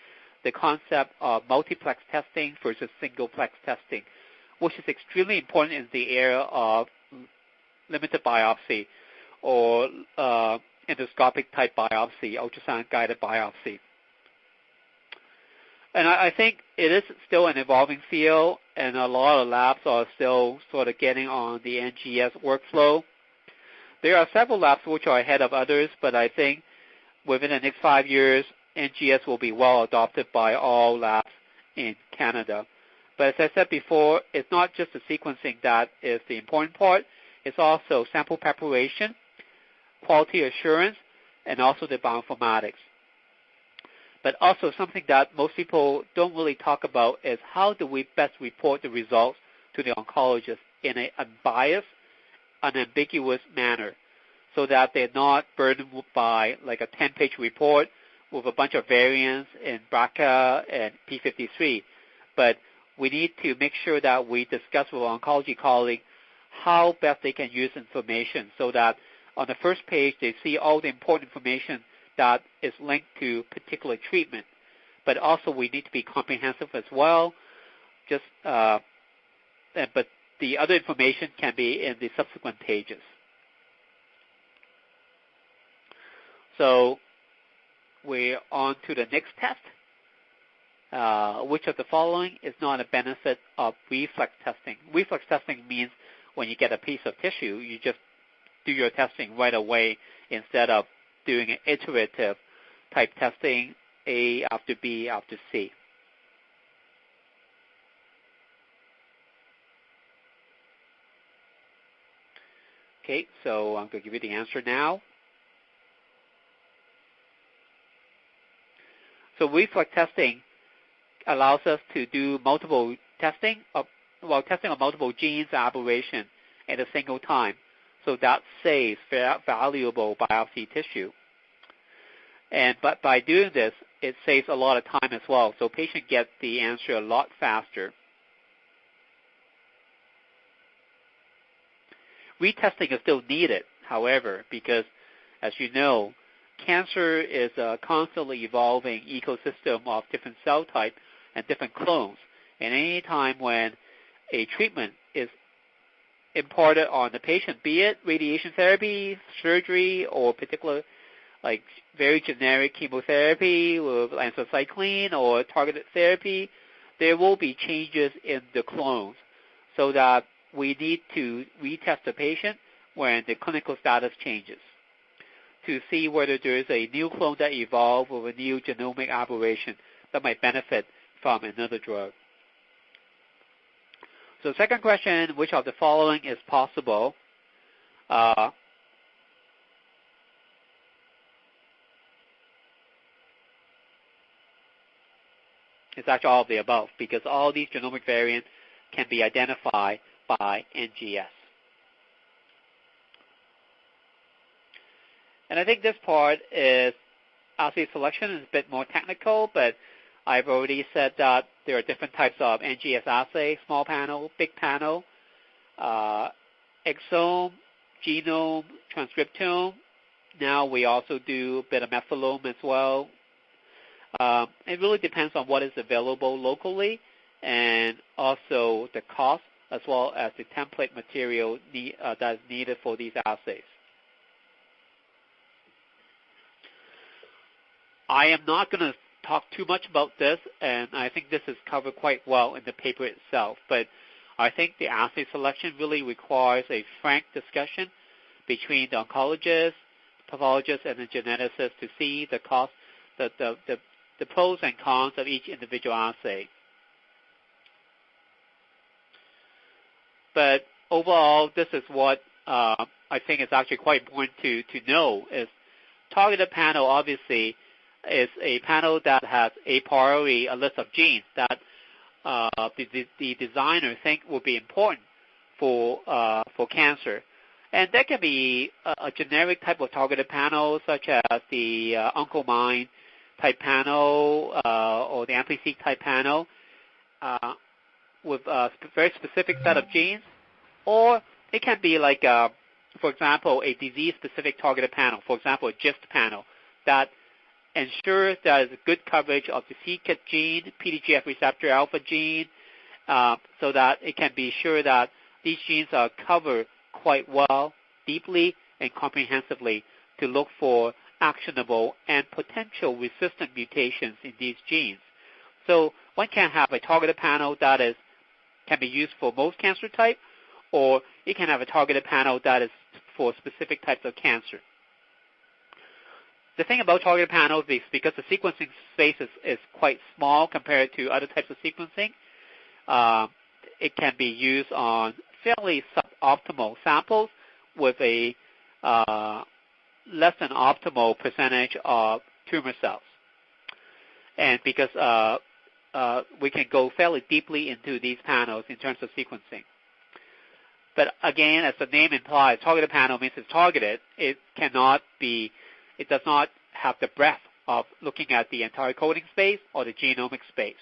the concept of multiplex testing versus singleplex testing, which is extremely important in the area of limited biopsy or endoscopic type biopsy, ultrasound-guided biopsy. And I think it is still an evolving field, and a lot of labs are still sort of getting on the NGS workflow. There are several labs which are ahead of others, but I think within the next 5 years, NGS will be well adopted by all labs in Canada. But as I said before, it's not just the sequencing that is the important part. It's also sample preparation, quality assurance, and also the bioinformatics. But also something that most people don't really talk about is how do we best report the results to the oncologist in an unbiased, unambiguous manner so that they're not burdened by like a 10-page report with a bunch of variants in BRCA and P53. But we need to make sure that we discuss with our oncology colleague how best they can use information so that on the first page they see all the important information that is linked to particular treatment. But also we need to be comprehensive as well. But the other information can be in the subsequent pages. So we're on to the next test. Which of the following is not a benefit of reflex testing? Reflex testing means when you get a piece of tissue, you just do your testing right away instead of doing an iterative type testing, A after B after C. Okay, so I'm going to give you the answer now. So reflex testing allows us to do multiple testing of multiple genes aberration at a single time. So that saves valuable biopsy tissue. But by doing this, it saves a lot of time as well. So patient gets the answer a lot faster. Retesting is still needed, however, because as you know, cancer is a constantly evolving ecosystem of different cell types and different clones. And any time when a treatment is imparted on the patient, be it radiation therapy, surgery, or particular like very generic chemotherapy with anthracycline or targeted therapy, there will be changes in the clones so that we need to retest the patient when the clinical status changes to see whether there is a new clone that evolved with a new genomic aberration that might benefit from another drug. So second question, which of the following is possible? It's actually all of the above because all these genomic variants can be identified by NGS. And I think this part is assay selection is a bit more technical, but I've already said that there are different types of NGS assays, small panel, big panel, exome, genome, transcriptome. Now we also do a bit of methylome as well. It really depends on what is available locally and also the cost as well as the template material that is needed for these assays. I am not going to talk too much about this, and I think this is covered quite well in the paper itself, but I think the assay selection really requires a frank discussion between the oncologist, pathologist, and the geneticist to see the cost, the pros and cons of each individual assay. But overall, this is what I think is actually quite important to know is targeted panel obviously is a panel that has a priori, a list of genes that the designer think will be important for cancer. And that can be a generic type of targeted panel such as the OncoMind type panel or the AmpliSeq type panel with a very specific set of genes, or it can be like, for example, a disease-specific targeted panel, for example, a GIST panel that ensures that there's good coverage of the c-KIT gene, PDGF receptor alpha gene, so that it can be sure that these genes are covered quite well, deeply, and comprehensively to look for actionable and potential resistant mutations in these genes. So one can have a targeted panel that can be used for most cancer types, or you can have a targeted panel that is for specific types of cancer. The thing about targeted panels is because the sequencing space is quite small compared to other types of sequencing, it can be used on fairly suboptimal samples with a less than optimal percentage of tumor cells. And because we can go fairly deeply into these panels in terms of sequencing. But again, as the name implies, targeted panel means it's targeted. It does not have the breadth of looking at the entire coding space or the genomic space.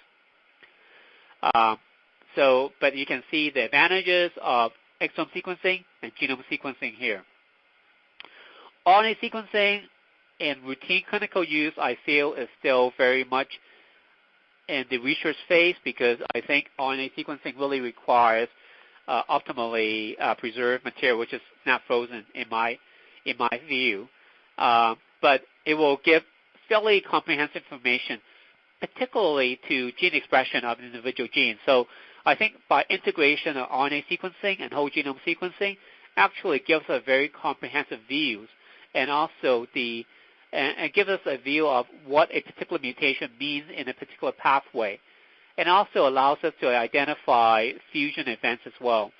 But you can see the advantages of exome sequencing and genome sequencing here. RNA sequencing in routine clinical use, I feel, is still very much in the research phase because I think RNA sequencing really requires optimally preserved material, which is not frozen in my view. But it will give fairly comprehensive information, particularly to gene expression of individual genes. So I think by integration of RNA sequencing and whole genome sequencing actually gives a very comprehensive view and also and gives us a view of what a particular mutation means in a particular pathway, and also allows us to identify fusion events as well.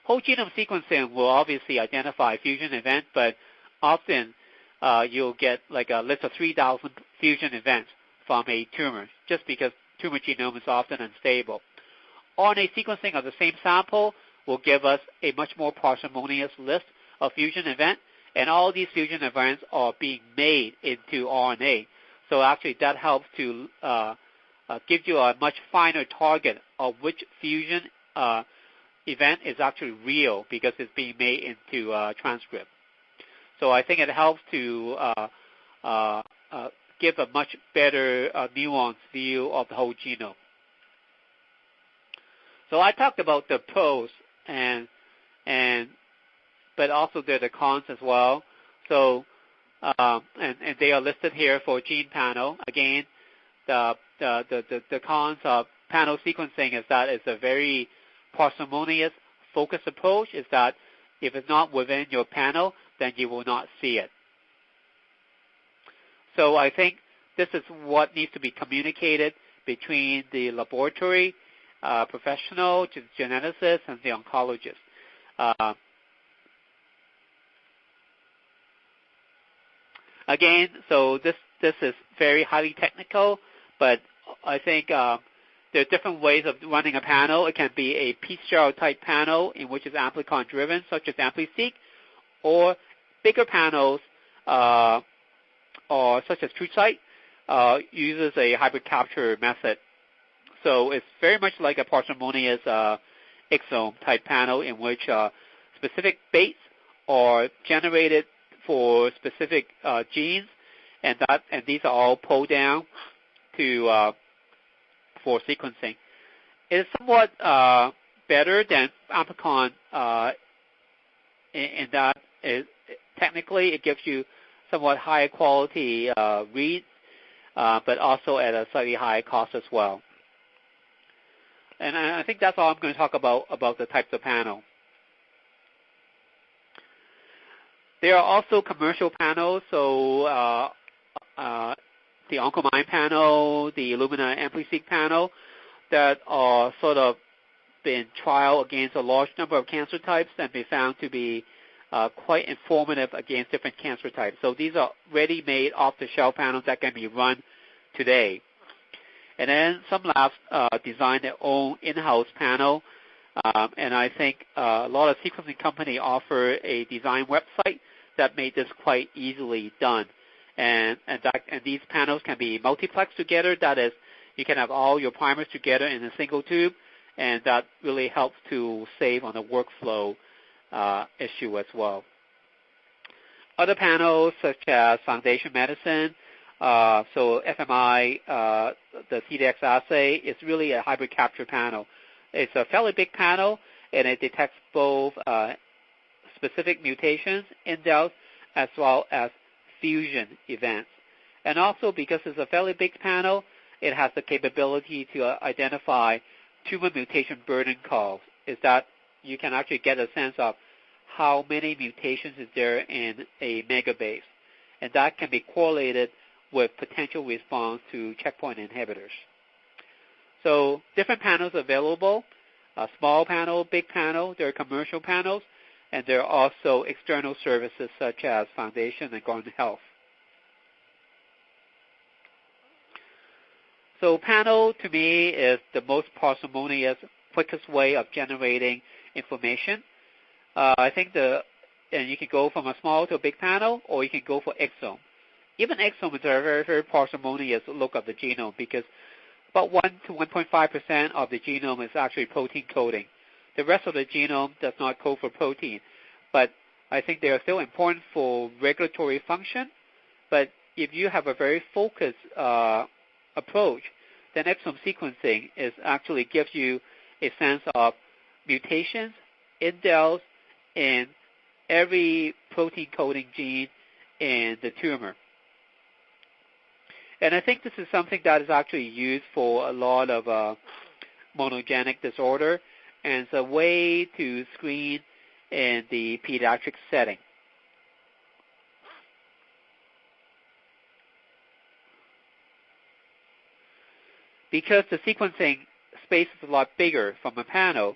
Whole genome sequencing will obviously identify fusion events, but often you'll get like a list of 3,000 fusion events from a tumor, just because tumor genome is often unstable. RNA sequencing of the same sample will give us a much more parsimonious list of fusion events, and all these fusion events are being made into RNA. So actually that helps to give you a much finer target of which fusion event is actually real because it's being made into transcript. So I think it helps to give a much better nuanced view of the whole genome. So I talked about the pros but also there are the cons as well. So and they are listed here for gene panel. Again, the cons of panel sequencing is that it's a very parsimonious, focused approach. Is that if it's not within your panel, then you will not see it. So I think this is what needs to be communicated between the laboratory professional, geneticist, and the oncologist. Again, so this is very highly technical, but I think There are different ways of running a panel. It can be a PCR type panel in which is amplicon driven, such as AmpliSeq, or bigger panels, or such as TruSight, uses a hybrid capture method. So it's very much like a parsimonious exome type panel in which specific baits are generated for specific genes, and these are all pulled down to for sequencing. It is somewhat better than amplicon in that technically it gives you somewhat higher quality reads, but also at a slightly higher cost as well. And I think that's all I'm going to talk about the types of panel. There are also commercial panels, so the OncoMine panel, the Illumina AmpliSeq panel, that are sort of been trialed against a large number of cancer types and been found to be quite informative against different cancer types. So these are ready-made, off-the-shelf panels that can be run today. And then some labs design their own in-house panel, and I think a lot of sequencing companies offer a design website that made this quite easily done. And these panels can be multiplexed together. That is, you can have all your primers together in a single tube, and that really helps to save on the workflow issue as well. Other panels such as Foundation Medicine, so FMI, the CDX assay, is really a hybrid capture panel. It's a fairly big panel, and it detects both specific mutations, indels, as well as fusion events. And also, because it's a fairly big panel, it has the capability to identify tumor mutation burden calls. Is that you can actually get a sense of how many mutations is there in a megabase, and that can be correlated with potential response to checkpoint inhibitors. So different panels available, a small panel, big panel, there are commercial panels, and there are also external services such as Foundation and Garden Health. So panel, to me, is the most parsimonious, quickest way of generating information. I think and you can go from a small to a big panel, or you can go for exome. Even exome is a very, very parsimonious look of the genome because about 1 to 1.5% of the genome is actually protein coding. The rest of the genome does not code for protein, but I think they are still important for regulatory function. But if you have a very focused approach, then exome sequencing actually gives you a sense of mutations, indels in every protein coding gene in the tumor. And I think this is something that is actually used for a lot of monogenic disorder, and it's a way to screen in the pediatric setting. Because the sequencing space is a lot bigger from a panel,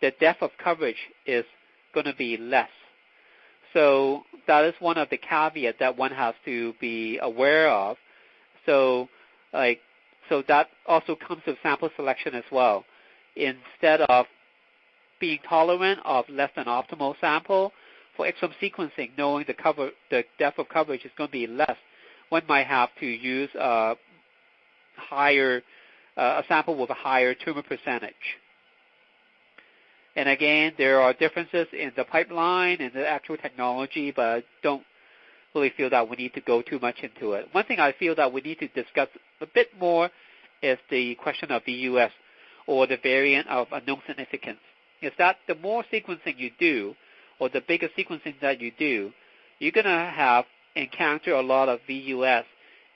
the depth of coverage is going to be less. So that is one of the caveats that one has to be aware of. So that also comes with sample selection as well. Instead of being tolerant of less than optimal sample, for exome sequencing, knowing the depth of coverage is going to be less, one might have to use a sample with a higher tumor percentage. And again, there are differences in the pipeline and the actual technology, but I don't really feel that we need to go too much into it. One thing I feel that we need to discuss a bit more is the question of VUS, or the variant of unknown significance. Is that the more sequencing you do, or the bigger sequencing that you do, you're going to encounter a lot of VUS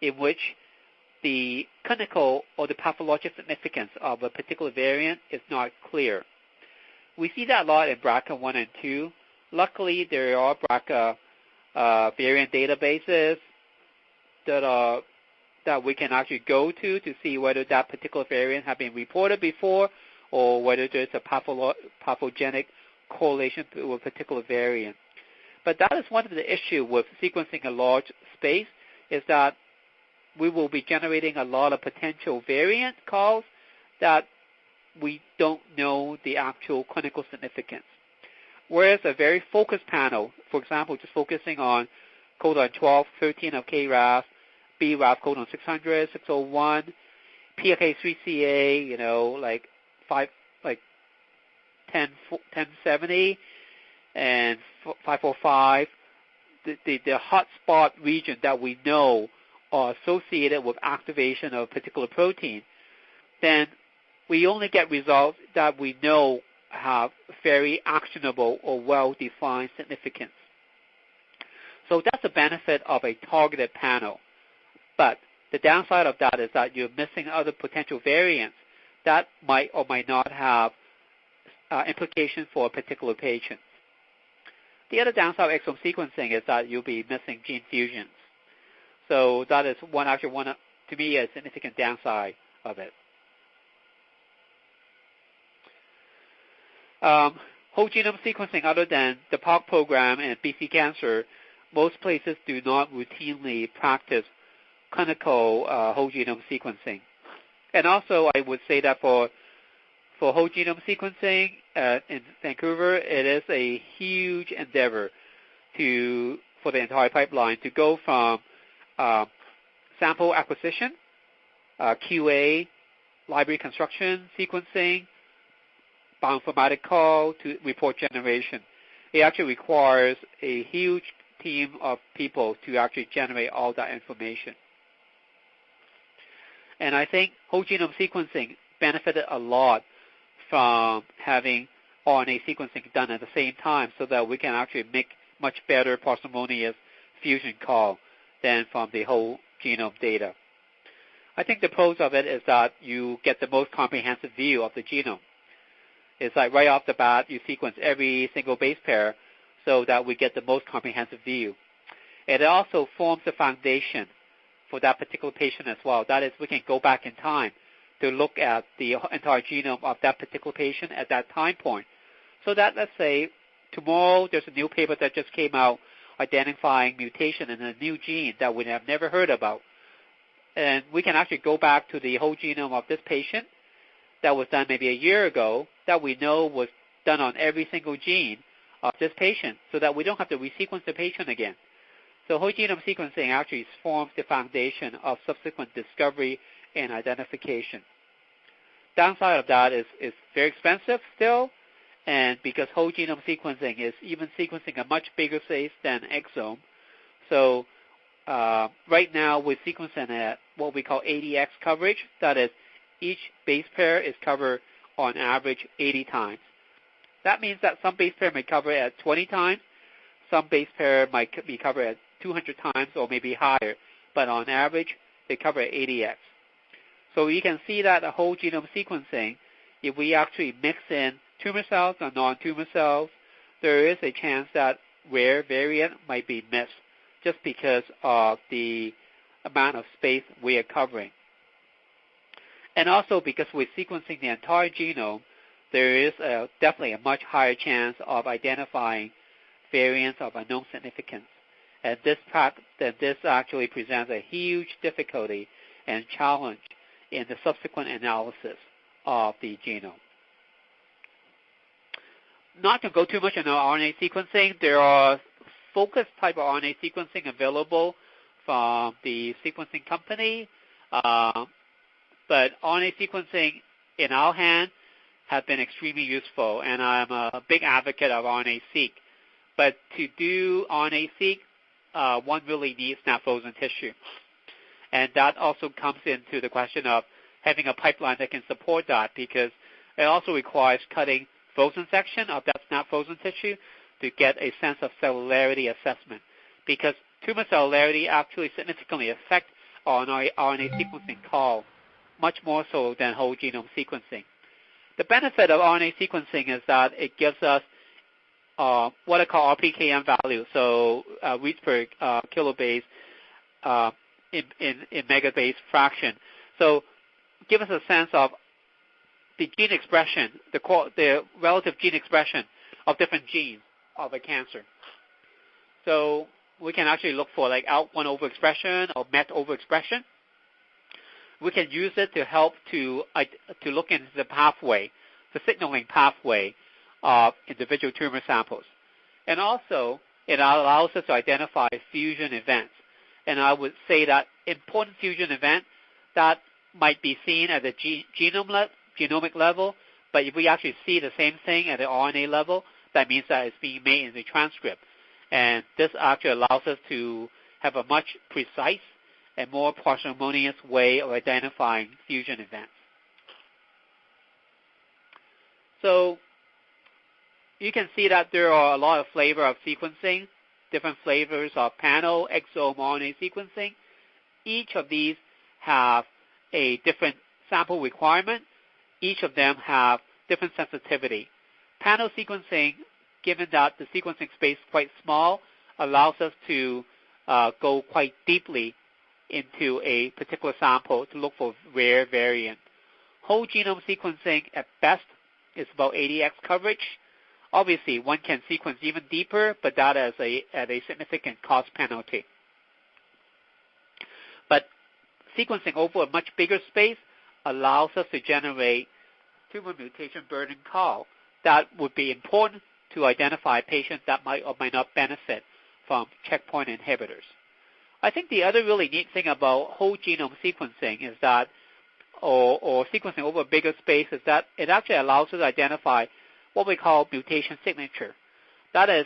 in which the clinical or the pathologic significance of a particular variant is not clear. We see that a lot in BRCA1 and 2. Luckily, there are BRCA variant databases that we can actually go to see whether that particular variant has been reported before, or whether there's a pathogenic correlation to a particular variant. But that is one of the issues with sequencing a large space, is that we will be generating a lot of potential variant calls that we don't know the actual clinical significance. Whereas a very focused panel, for example, just focusing on codon 12, 13 of KRAS, BRAF codon 600, 601, PLK3CA, like 1070 and 545, the hotspot region that we know are associated with activation of a particular protein, then we only get results that we know have very actionable or well-defined significance. So that's the benefit of a targeted panel. But the downside of that is that you're missing other potential variants that might or might not have implications for a particular patient. The other downside of exome sequencing is that you'll be missing gene fusions. So that is to me, a significant downside of it. Whole genome sequencing, other than the POC program and BC Cancer, most places do not routinely practice clinical whole genome sequencing. And also, I would say that for whole genome sequencing in Vancouver, it is a huge endeavor for the entire pipeline to go from sample acquisition, QA, library construction, sequencing, bioinformatic call to report generation. It actually requires a huge team of people to actually generate all that information. And I think whole genome sequencing benefited a lot from having RNA sequencing done at the same time so that we can actually make much better parsimonious fusion call than from the whole genome data. I think the pros of it is that you get the most comprehensive view of the genome. It's like right off the bat, you sequence every single base pair so that we get the most comprehensive view. It also forms the foundation for that particular patient as well. That is, we can go back in time to look at the entire genome of that particular patient at that time point. So that, let's say, tomorrow there's a new paper that just came out identifying mutation in a new gene that we have never heard about. And we can actually go back to the whole genome of this patient that was done maybe a year ago that we know was done on every single gene of this patient so that we don't have to resequence the patient again. So whole genome sequencing actually forms the foundation of subsequent discovery and identification. Downside of that is very expensive still, and because whole genome sequencing is even sequencing a much bigger space than exome. So right now we're sequencing at what we call 80x coverage. That is, each base pair is covered on average 80 times. That means that some base pair may cover at 20 times, some base pair might be covered at 200 times or maybe higher, but on average they cover at 80x. So you can see that the whole genome sequencing, if we actually mix in tumor cells or non-tumor cells, there is a chance that rare variant might be missed just because of the amount of space we are covering. And also because we're sequencing the entire genome, there is definitely a much higher chance of identifying variants of unknown significance. And this actually presents a huge difficulty and challenge in the subsequent analysis of the genome. Not to go too much into RNA sequencing, there are focused type of RNA sequencing available from the sequencing company, but RNA sequencing in our hand has been extremely useful, and I'm a big advocate of RNA-seq. But to do RNA-seq, one really needs SNAP frozen tissue. And that also comes into the question of having a pipeline that can support that, because it also requires cutting frozen section of that SNAP frozen tissue to get a sense of cellularity assessment, because tumor cellularity actually significantly affects RNA sequencing call, much more so than whole genome sequencing. The benefit of RNA sequencing is that it gives us what I call RPKM value, so reads per kilobase in megabase fraction. So give us a sense of the gene expression, the relative gene expression of different genes of a cancer. So we can actually look for like ALK1 overexpression or MET overexpression. we can use it to help to look into the pathway, the signaling pathway of individual tumor samples. And also, it allows us to identify fusion events. And I would say that important fusion event that might be seen at the genomic level, but if we actually see the same thing at the RNA level, that means that it's being made in the transcript. And this actually allows us to have a much precise and more parsimonious way of identifying fusion events. So you can see that there are a lot of flavors of sequencing, different flavors of panel, exome, RNA sequencing. Each of these have a different sample requirement. Each of them have different sensitivity. Panel sequencing, given that the sequencing space is quite small, allows us to go quite deeply into a particular sample to look for rare variant. Whole genome sequencing at best is about 80x coverage. Obviously, one can sequence even deeper, but that is at a significant cost penalty. But sequencing over a much bigger space allows us to generate tumor mutation burden call that would be important to identify patients that might or might not benefit from checkpoint inhibitors. I think the other really neat thing about whole genome sequencing is that, or sequencing over a bigger space, is that it actually allows us to identify what we call mutation signature. That is,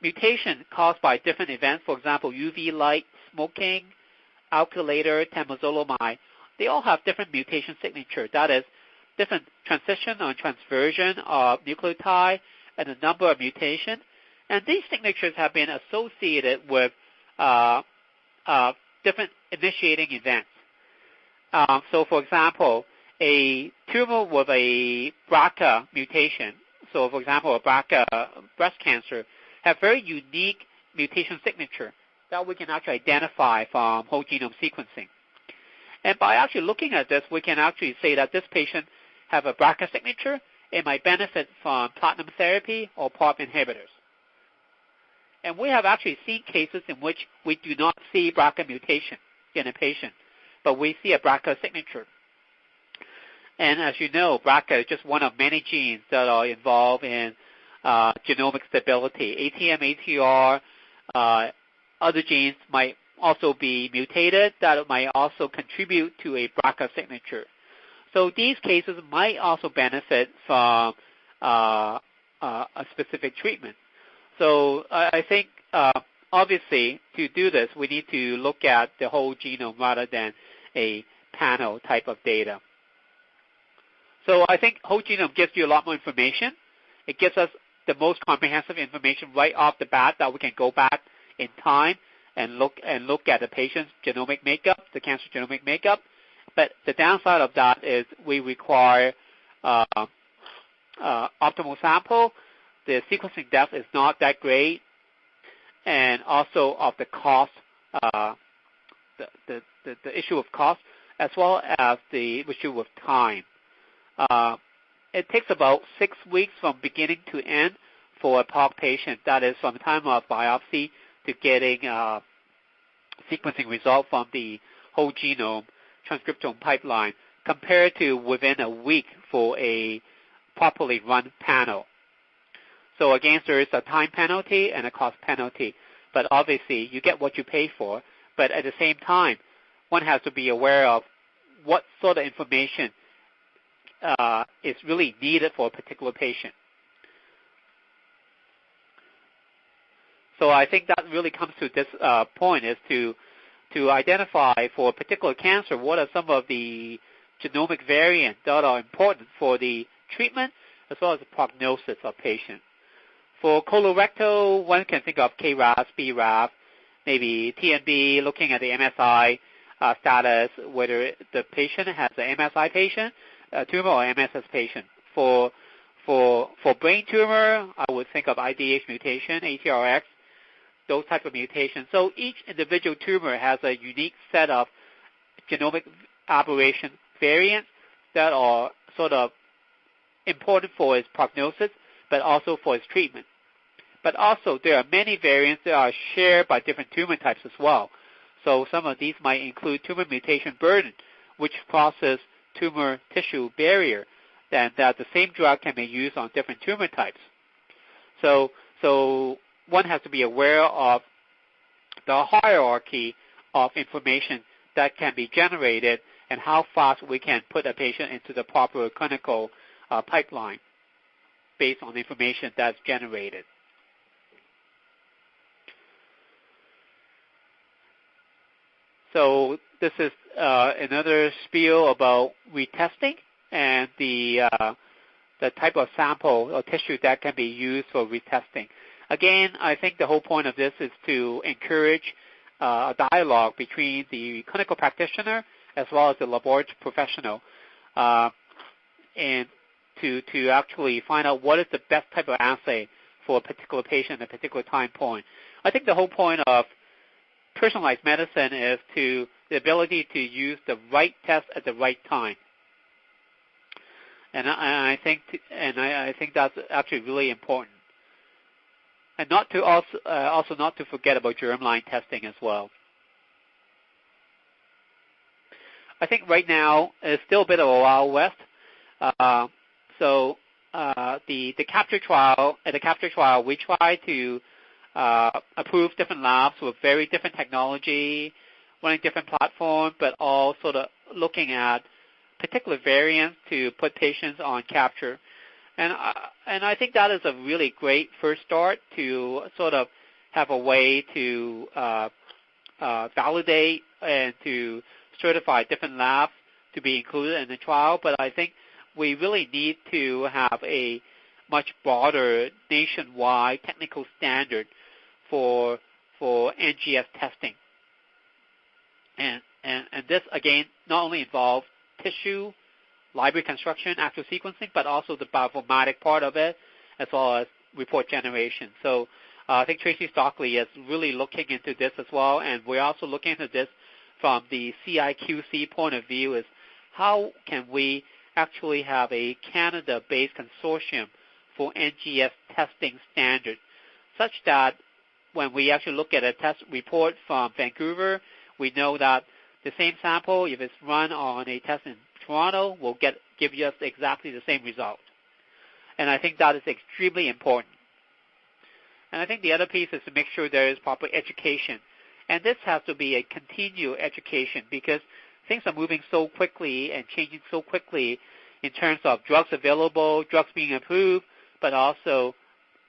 mutation caused by different events, for example, UV light, smoking, alkylator, temozolomide. They all have different mutation signature. That is, different transition or transversion of nucleotide and the number of mutations. And these signatures have been associated with different initiating events. So, for example, a tumor with a BRCA mutation, so, for example, a BRCA breast cancer, have very unique mutation signature that we can actually identify from whole genome sequencing. And by actually looking at this, we can actually say that this patient have a BRCA signature. It might benefit from platinum therapy or PARP inhibitors. And we have actually seen cases in which we do not see BRCA mutation in a patient, but we see a BRCA signature. And as you know, BRCA is just one of many genes that are involved in genomic stability. ATM, ATR, other genes might also be mutated that might also contribute to a BRCA signature. So these cases might also benefit from a specific treatment. So I think, obviously, to do this, we need to look at the whole genome rather than a panel type of data. So I think whole genome gives you a lot more information. It gives us the most comprehensive information right off the bat that we can go back in time and look at the patient's genomic makeup, the cancer genomic makeup. But the downside of that is we require optimal sample. The sequencing depth is not that great, and also of the cost, the issue of cost, as well as the issue of time. It takes about 6 weeks from beginning to end for a POC patient. That is from the time of biopsy to getting sequencing result from the whole genome transcriptome pipeline, compared to within a week for a properly run panel. So again, there is a time penalty and a cost penalty, but obviously you get what you pay for. But at the same time, one has to be aware of what sort of information is really needed for a particular patient. So I think that really comes to this point, is to identify for a particular cancer what are some of the genomic variants that are important for the treatment as well as the prognosis of patients. For colorectal, one can think of KRAS, BRAF, maybe TMB, looking at the MSI status, whether the patient has an MSI patient, tumor, or MSS patient. For brain tumor, I would think of IDH mutation, ATRX, those type of mutations. So each individual tumor has a unique set of genomic aberration variants that are sort of important for its prognosis, but also for its treatment. But also there are many variants that are shared by different tumor types as well. So some of these might include tumor mutation burden, which crosses tumor tissue barrier, then that the same drug can be used on different tumor types. So one has to be aware of the hierarchy of information that can be generated and how fast we can put a patient into the proper clinical pipeline based on the information that's generated. So this is another spiel about retesting and the type of sample or tissue that can be used for retesting. Again, I think the whole point of this is to encourage a dialogue between the clinical practitioner as well as the laboratory professional, and to actually find out what is the best type of assay for a particular patient at a particular time point. I think the whole point of personalized medicine is the ability to use the right test at the right time. And I think that's actually really important. And not to also not to forget about germline testing as well. I think right now it's still a bit of a Wild West. The Capture trial, at the Capture trial, we try to approve different labs with very different technology, running different platforms, but all sort of looking at particular variants to put patients on Capture. And I think that is a really great first start to sort of have a way to validate and to certify different labs to be included in the trial. But I think we really need to have a much broader nationwide technical standard for NGS testing. And this, again, not only involves tissue, library construction, actual sequencing, but also the bioinformatic part of it, as well as report generation. So I think Tracy Stockley is really looking into this as well, and we're also looking into this from the CIQC point of view, is how can we actually have a Canada-based consortium for NGS testing standards, such that when we actually look at a test report from Vancouver, we know that the same sample, if it's run on a test in Toronto, will give us exactly the same result. And I think that is extremely important. And I think the other piece is to make sure there is proper education. And this has to be a continual education, because things are moving so quickly and changing so quickly in terms of drugs available, drugs being approved, but also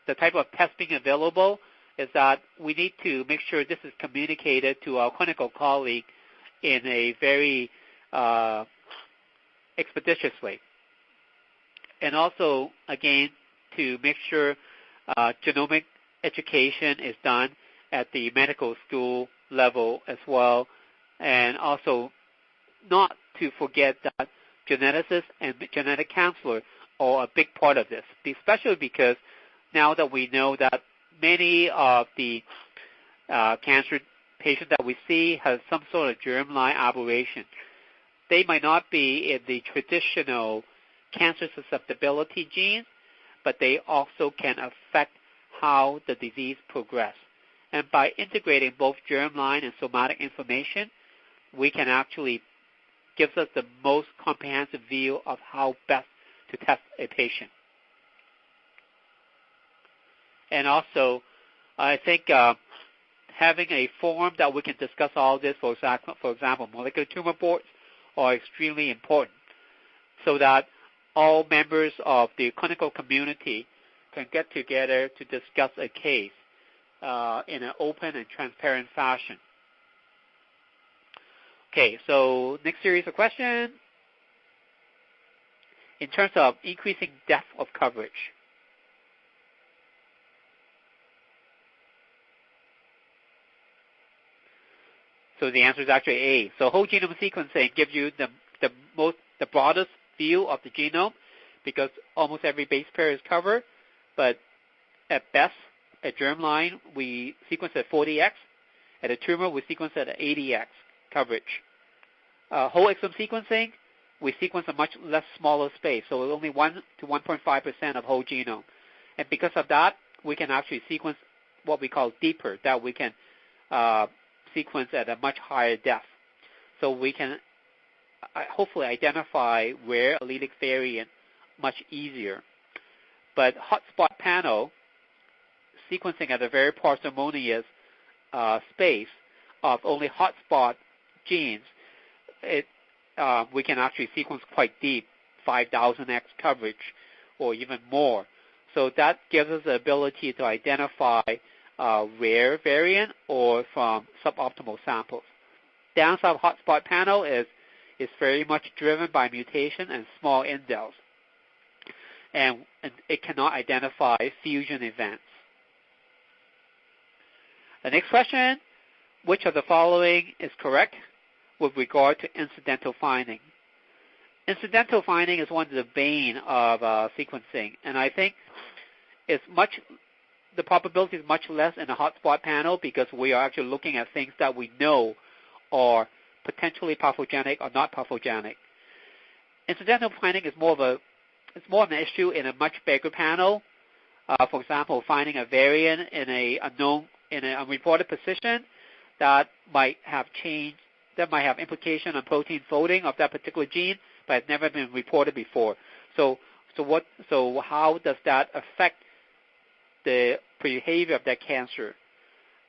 the type of test being available, is that we need to make sure this is communicated to our clinical colleague in a very expeditious way. And also, again, to make sure genomic education is done at the medical school level as well, and also not to forget that geneticists and genetic counselors are a big part of this, especially because now that we know that many of the cancer patients that we see have some sort of germline aberration. They might not be in the traditional cancer susceptibility genes, but they also can affect how the disease progresses. And by integrating both germline and somatic information, we can actually give us the most comprehensive view of how best to test a patient. And also, I think having a forum that we can discuss all this, for example, molecular tumor boards, are extremely important, so that all members of the clinical community can get together to discuss a case in an open and transparent fashion. Okay, so next series of questions. In terms of increasing depth of coverage. So the answer is actually A. So whole genome sequencing gives you the broadest view of the genome, because almost every base pair is covered. But at best, at germline, we sequence at 40x. At a tumor, we sequence at 80x coverage. Whole exome sequencing, we sequence a much less smaller space, so only 1 to 1.5% of whole genome. And because of that, we can actually sequence what we call deeper, that we can sequence at a much higher depth. So we can hopefully identify rare allelic variant much easier. But hotspot panel sequencing at a very parsimonious space of only hotspot genes, we can actually sequence quite deep, 5,000x coverage or even more. So that gives us the ability to identify rare variant or from suboptimal samples. Downside of hotspot panel is very much driven by mutation and small indels, and it cannot identify fusion events. The next question, which of the following is correct with regard to incidental finding? Incidental finding is one of the bane of sequencing, and I think the probability is much less in a hotspot panel because we are actually looking at things that we know are potentially pathogenic or not pathogenic. Incidental finding is more of an issue in a much bigger panel. For example, finding a variant in an unreported position that might have implication on protein folding of that particular gene, but has never been reported before. So how does that affect the behavior of that cancer?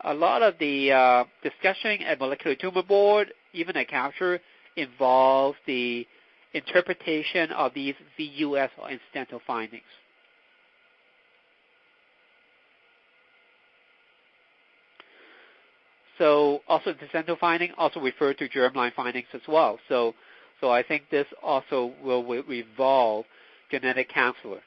A lot of the discussion at Molecular Tumor Board, even at Capture, involves the interpretation of these VUS or incidental findings. So also incidental finding also refer to germline findings as well. So I think this also will involve genetic counselor.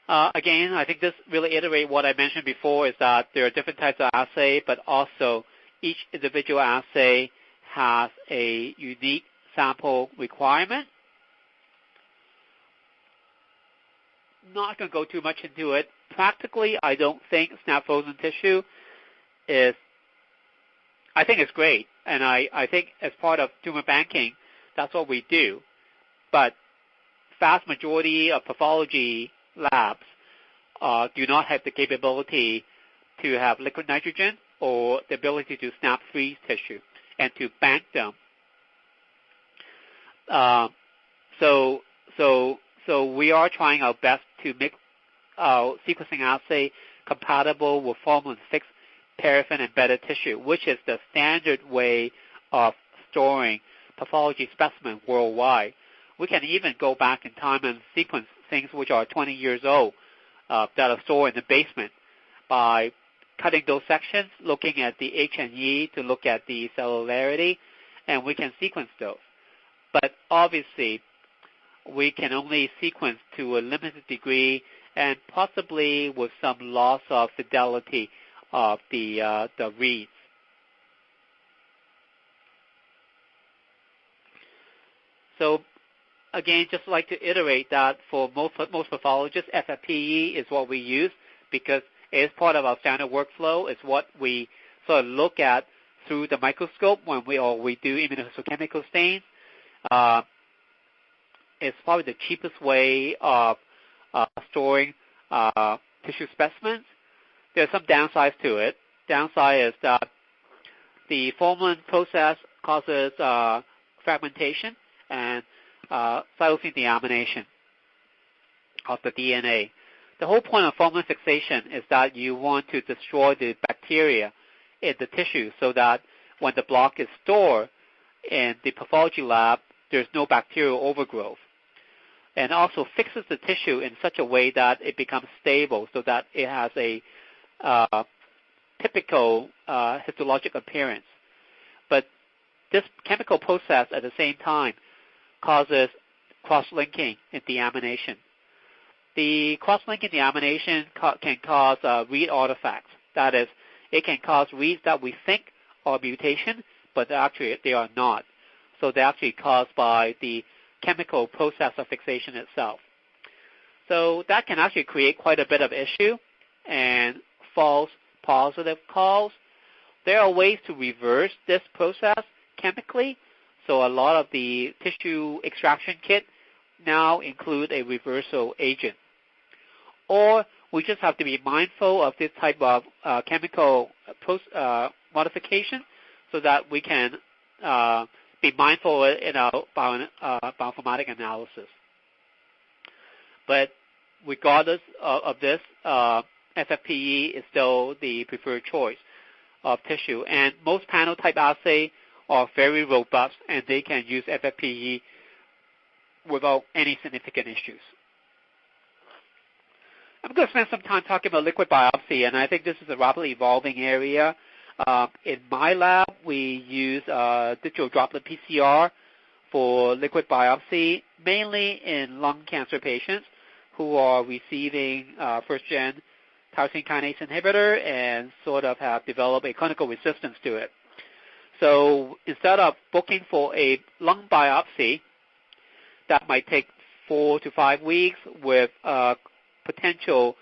Again, I think this really iterates what I mentioned before, is that there are different types of assay, but also each individual assay has a unique sample requirement. Not going to go too much into it. Practically, I don't think SNAP frozen tissue I think it's great, and I think as part of tumor banking, that's what we do. But vast majority of pathology labs do not have the capability to have liquid nitrogen or the ability to SNAP freeze tissue and to bank them. So we are trying our best to make our sequencing assay compatible with formalin-fixed paraffin-embedded tissue, which is the standard way of storing pathology specimens worldwide. We can even go back in time and sequence things which are 20 years old that are stored in the basement by cutting those sections, looking at the H&E to look at the cellularity, and we can sequence those. But obviously, we can only sequence to a limited degree and possibly with some loss of fidelity of the reads. So again, just like to iterate that for most pathologists, FFPE is what we use because it is part of our standard workflow. It's what we sort of look at through the microscope when we do immunohistochemical stains. It's probably the cheapest way of storing tissue specimens. There's some downsides to it. Downside is that the formalin process causes fragmentation and cytosine deamination of the DNA. The whole point of formalin fixation is that you want to destroy the bacteria in the tissue so that when the block is stored in the pathology lab, there's no bacterial overgrowth. And also fixes the tissue in such a way that it becomes stable so that it has a typical histologic appearance. But this chemical process at the same time causes cross-linking and deamination. The cross-linking deamination can cause read artifacts. That is, it can cause reads that we think are mutation, but actually they are not. So they're actually caused by the chemical process of fixation itself. So that can actually create quite a bit of issue and false positive calls. There are ways to reverse this process chemically. So a lot of the tissue extraction kit now include a reversal agent. Or we just have to be mindful of this type of chemical modification so that we can be mindful in our bioinformatic analysis. But regardless of this, FFPE is still the preferred choice of tissue. And most panel type assays are very robust, and they can use FFPE without any significant issues. I'm going to spend some time talking about liquid biopsy, and I think this is a rapidly evolving area. In my lab, we use digital droplet PCR for liquid biopsy, mainly in lung cancer patients who are receiving first-gen tyrosine kinase inhibitor and sort of have developed a clinical resistance to it. So instead of booking for a lung biopsy that might take 4 to 5 weeks with potential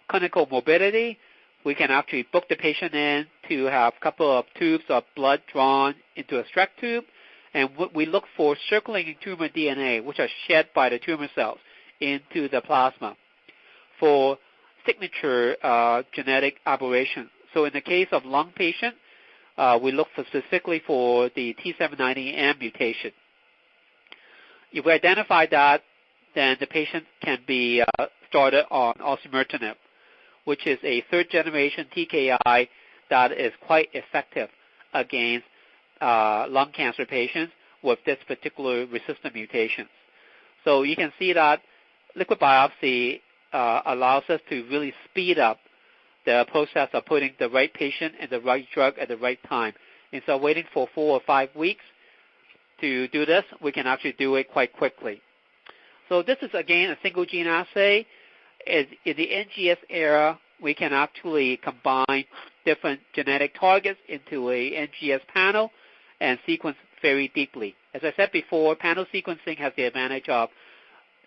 clinical morbidity, we can actually book the patient in to have a couple of tubes of blood drawn into a Streck tube, and we look for circulating tumor DNA, which are shed by the tumor cells, into the plasma for signature genetic aberration. So in the case of lung patient, we look specifically for the T790M mutation. If we identify that, then the patient can be started on osimertinib, which is a third-generation TKI that is quite effective against lung cancer patients with this particular resistant mutation. So you can see that liquid biopsy allows us to really speed up the process of putting the right patient and the right drug at the right time. Instead of waiting for 4 or 5 weeks to do this, we can actually do it quite quickly. So this is, again, a single gene assay. In the NGS era, we can actually combine different genetic targets into a NGS panel and sequence very deeply. As I said before, panel sequencing has the advantage of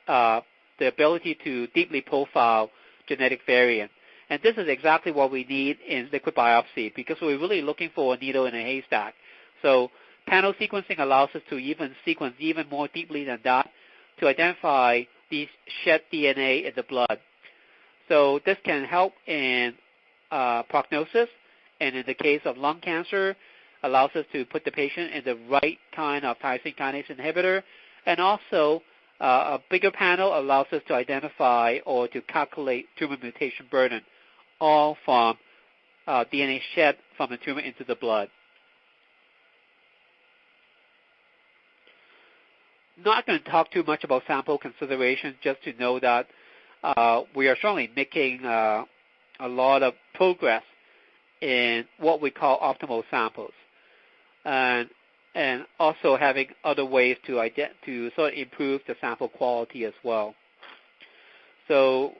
the ability to deeply profile genetic variant. And this is exactly what we need in liquid biopsy because we're really looking for a needle in a haystack. So panel sequencing allows us to even sequence even more deeply than that to identify these shed DNA in the blood. So this can help in prognosis, and in the case of lung cancer, allows us to put the patient in the right kind of tyrosine kinase inhibitor, and also a bigger panel allows us to identify or to calculate tumor mutation burden, all from DNA shed from the tumor into the blood. Not going to talk too much about sample considerations, just to know that we are certainly making a lot of progress in what we call optimal samples, and also having other ways to sort of improve the sample quality as well. So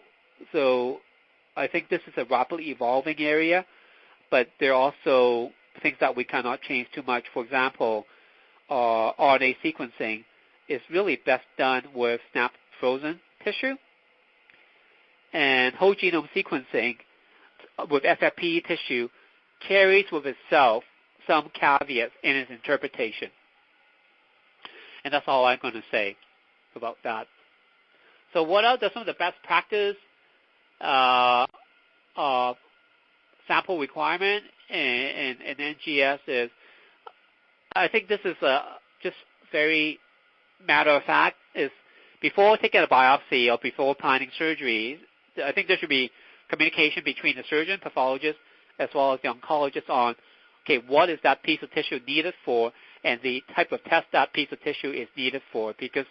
I think this is a rapidly evolving area, but there are also things that we cannot change too much. For example, RNA sequencing is really best done with snap frozen tissue, and whole genome sequencing with FFPE tissue carries with itself some caveats in its interpretation. And that's all I'm going to say about that. So what are some of the best practice sample requirement in NGS is, I think this is just very matter of fact, is before taking a biopsy or before planning surgery, I think there should be communication between the surgeon, pathologist, as well as the oncologist on, okay, what is that piece of tissue needed for, and the type of test that piece of tissue is needed for, because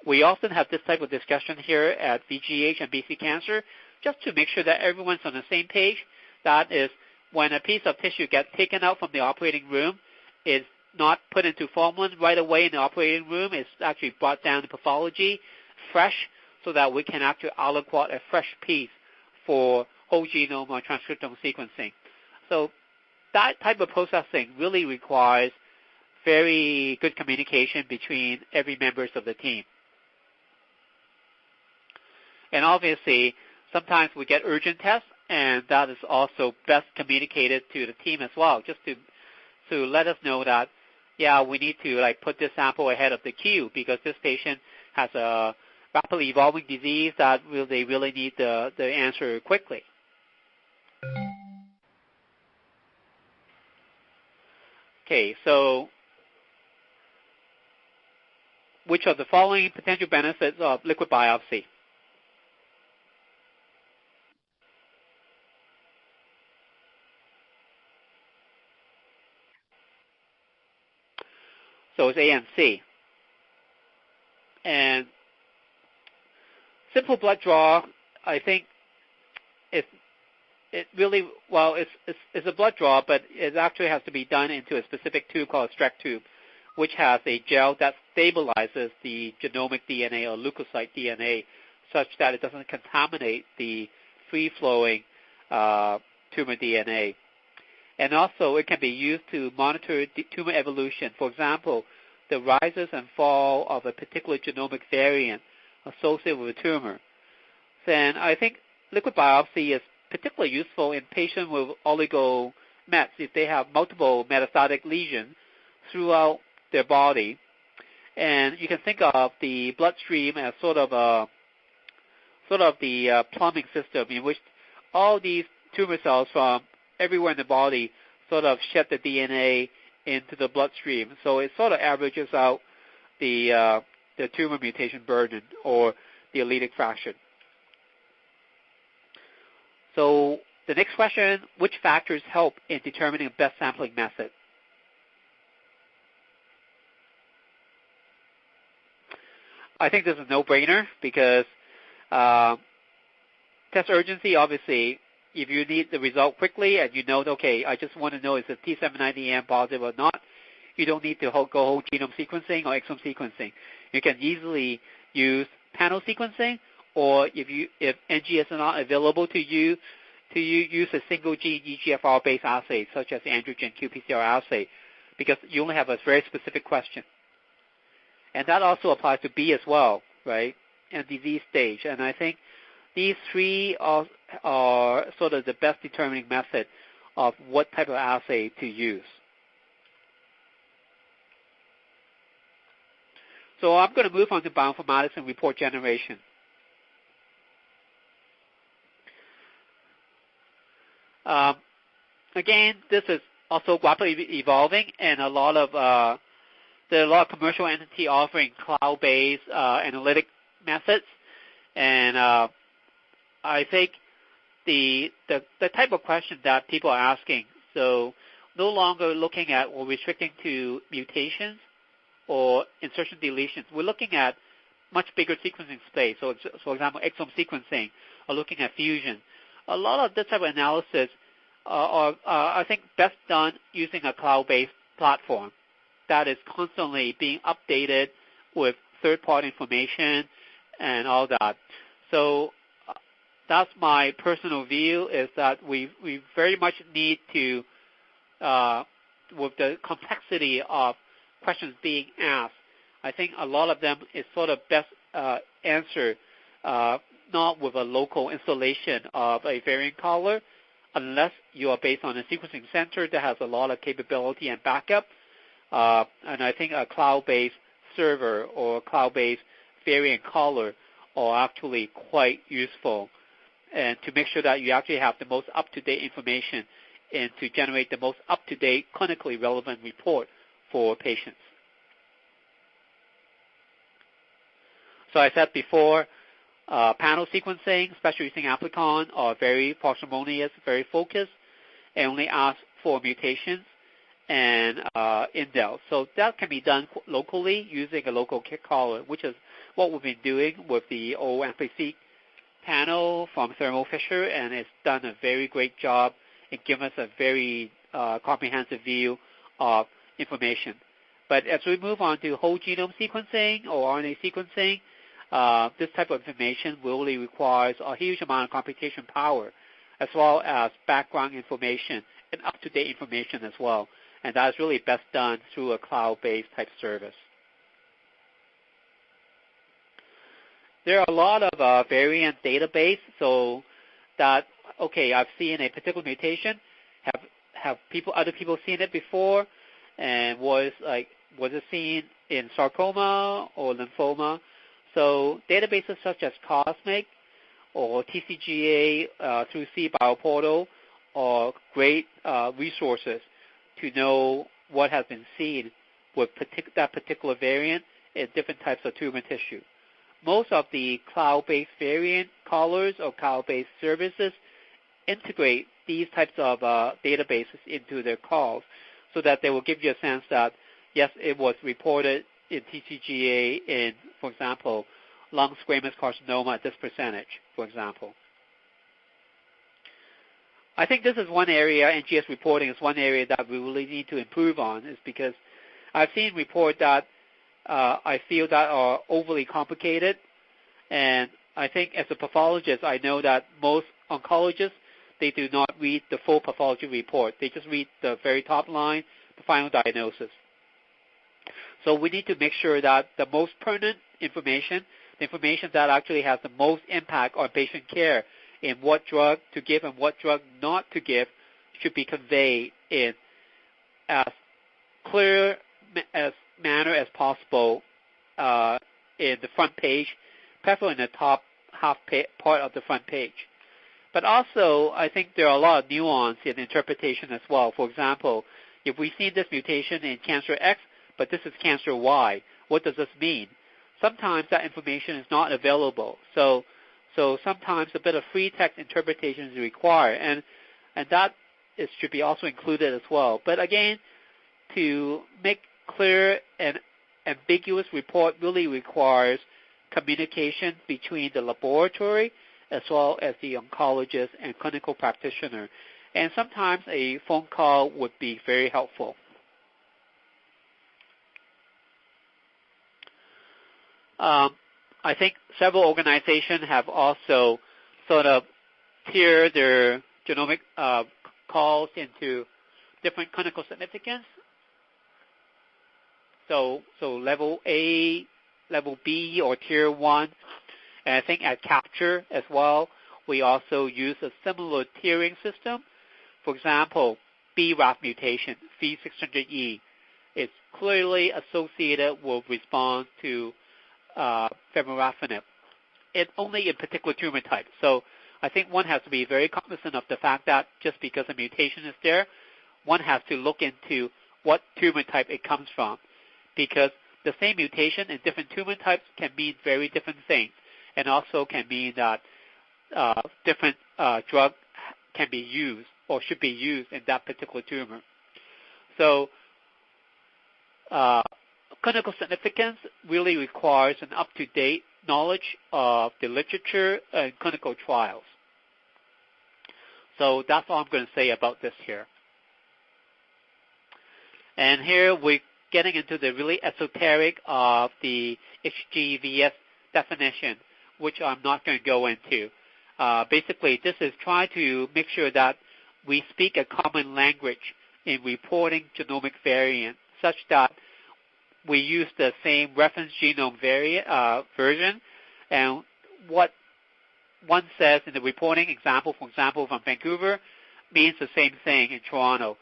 we often have this type of discussion here at VGH and BC Cancer, just to make sure that everyone's on the same page. That is, when a piece of tissue gets taken out from the operating room, it's not put into formalin right away in the operating room. It's actually brought down to pathology fresh, so that we can actually aliquot a fresh piece for whole genome or transcriptome sequencing. So that type of processing really requires very good communication between every members of the team. And obviously, sometimes we get urgent tests, and that is also best communicated to the team as well, just to let us know that, yeah, we need to put this sample ahead of the queue because this patient has a rapidly evolving disease that they really need the answer quickly. Okay, so which of the following potential benefits of liquid biopsy? So it's A and C. And simple blood draw, I think it really, well, it's a blood draw, but it actually has to be done into a specific tube called a Streck tube, which has a gel that stabilizes the genomic DNA or leukocyte DNA such that it doesn't contaminate the free-flowing tumor DNA. And also, it can be used to monitor tumor evolution. For example, the rises and fall of a particular genomic variant associated with a tumor. Then I think liquid biopsy is particularly useful in patients with oligomets if they have multiple metastatic lesions throughout their body. And you can think of the bloodstream as sort of the plumbing system in which all these tumor cells from everywhere in the body sort of shed the DNA into the bloodstream. So it sort of averages out the tumor mutation burden or the allelic fraction. So the next question, which factors help in determining the best sampling method? I think this is a no-brainer because test urgency, obviously, if you need the result quickly and you know, okay, I just want to know is the T790M positive or not, you don't need to go whole genome sequencing or exome sequencing. You can easily use panel sequencing, or if NGS is not available to you use a single gene EGFR-based assay such as the androgen qPCR assay, because you only have a very specific question. And that also applies to B as well, right, and disease stage. And I think these three are sort of the best determining method of what type of assay to use. So I'm going to move on to bioinformatics and report generation. Again, this is also rapidly evolving, and there are a lot of commercial entities offering cloud-based analytic methods. And I think the type of question that people are asking, so no longer looking at or restricting to mutations or insertion deletions. We're looking at much bigger sequencing space. So, for example, exome sequencing or looking at fusion. A lot of this type of analysis are I think, best done using a cloud-based platform that is constantly being updated with third-party information and all that. So that's my personal view, is that we very much need to, with the complexity of questions being asked, I think a lot of them is sort of best answered not with a local installation of a variant caller, unless you are based on a sequencing center that has a lot of capability and backup. And I think a cloud-based server or cloud-based variant caller are actually quite useful, and to make sure that you actually have the most up-to-date information and to generate the most up-to-date clinically relevant report for patients. So I said before, panel sequencing, especially using Applicon, are very parsimonious, very focused, and only ask for mutations and indels. So that can be done locally using a local kit caller, which is what we've been doing with the OMPC panel from Thermo Fisher, and it's done a very great job in giving us a very comprehensive view of information. But as we move on to whole genome sequencing or RNA sequencing, this type of information really requires a huge amount of computation power, as well as background information and up-to-date information as well. And that is really best done through a cloud-based type service. There are a lot of variant database, so that, okay, I've seen a particular mutation. Have other people seen it before? And was it seen in sarcoma or lymphoma? So databases such as Cosmic or TCGA through C Bioportal are great resources to know what has been seen with that particular variant in different types of tumor tissue. Most of the cloud-based variant callers or cloud-based services integrate these types of databases into their calls so that they will give you a sense that, yes, it was reported in TCGA in, for example, lung squamous carcinoma at this percentage, for example. I think this is one area, NGS reporting is one area that we really need to improve on, is because I've seen reports that I feel that are overly complicated, and I think as a pathologist, I know that most oncologists, they do not read the full pathology report. They just read the very top line, the final diagnosis. So we need to make sure that the most pertinent information, the information that actually has the most impact on patient care in what drug to give and what drug not to give, should be conveyed in as clear as manner as possible in the front page, preferably in the top part of the front page. But also, I think there are a lot of nuance in interpretation as well. For example, if we see this mutation in cancer X, but this is cancer Y, what does this mean? Sometimes that information is not available. So sometimes a bit of free text interpretation is required, and that should be also included as well. But again, to make clear and ambiguous report really requires communication between the laboratory as well as the oncologist and clinical practitioner. And sometimes a phone call would be very helpful. I think several organizations have also sort of tiered their genomic calls into different clinical significance. So level A, level B, or tier 1. And I think at Capture as well, we also use a similar tiering system. For example, BRAF mutation, V600E, is clearly associated with response to femurafenib. It's only in particular tumor types. So I think one has to be very cognizant of the fact that just because a mutation is there, one has to look into what tumor type it comes from, because the same mutation in different tumor types can mean very different things, and also can mean that different drug can be used or should be used in that particular tumor. So clinical significance really requires an up-to-date knowledge of the literature and clinical trials. So that's all I'm going to say about this here. And here we're getting into the really esoteric of the HGVS definition, which I'm not going to go into. Basically, this is trying to make sure that we speak a common language in reporting genomic variant, such that we use the same reference genome version, and what one says in the reporting example, for example, from Vancouver, means the same thing in Toronto.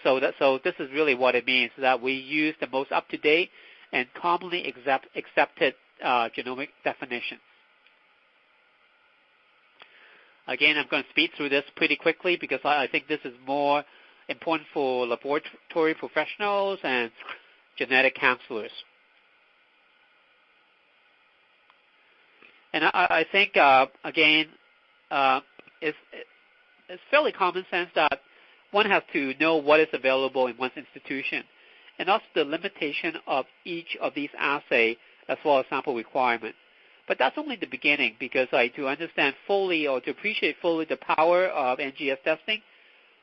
So this is really what it means, that we use the most up-to-date and commonly accepted genomic definitions. Again, I'm going to speed through this pretty quickly because I think this is more important for laboratory professionals and genetic counselors. And I think, again, it's fairly common sense that one has to know what is available in one's institution, and also the limitation of each of these assays as well as sample requirements. But that's only the beginning, because to understand fully or to appreciate fully the power of NGS testing,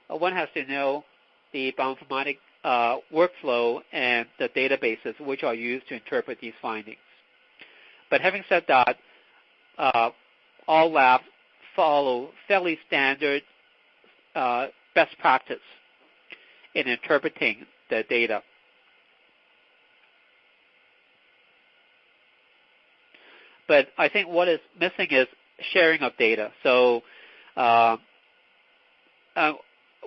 one has to know the bioinformatic workflow and the databases which are used to interpret these findings. But having said that, all labs follow fairly standard best practice in interpreting the data. But I think what is missing is sharing of data. So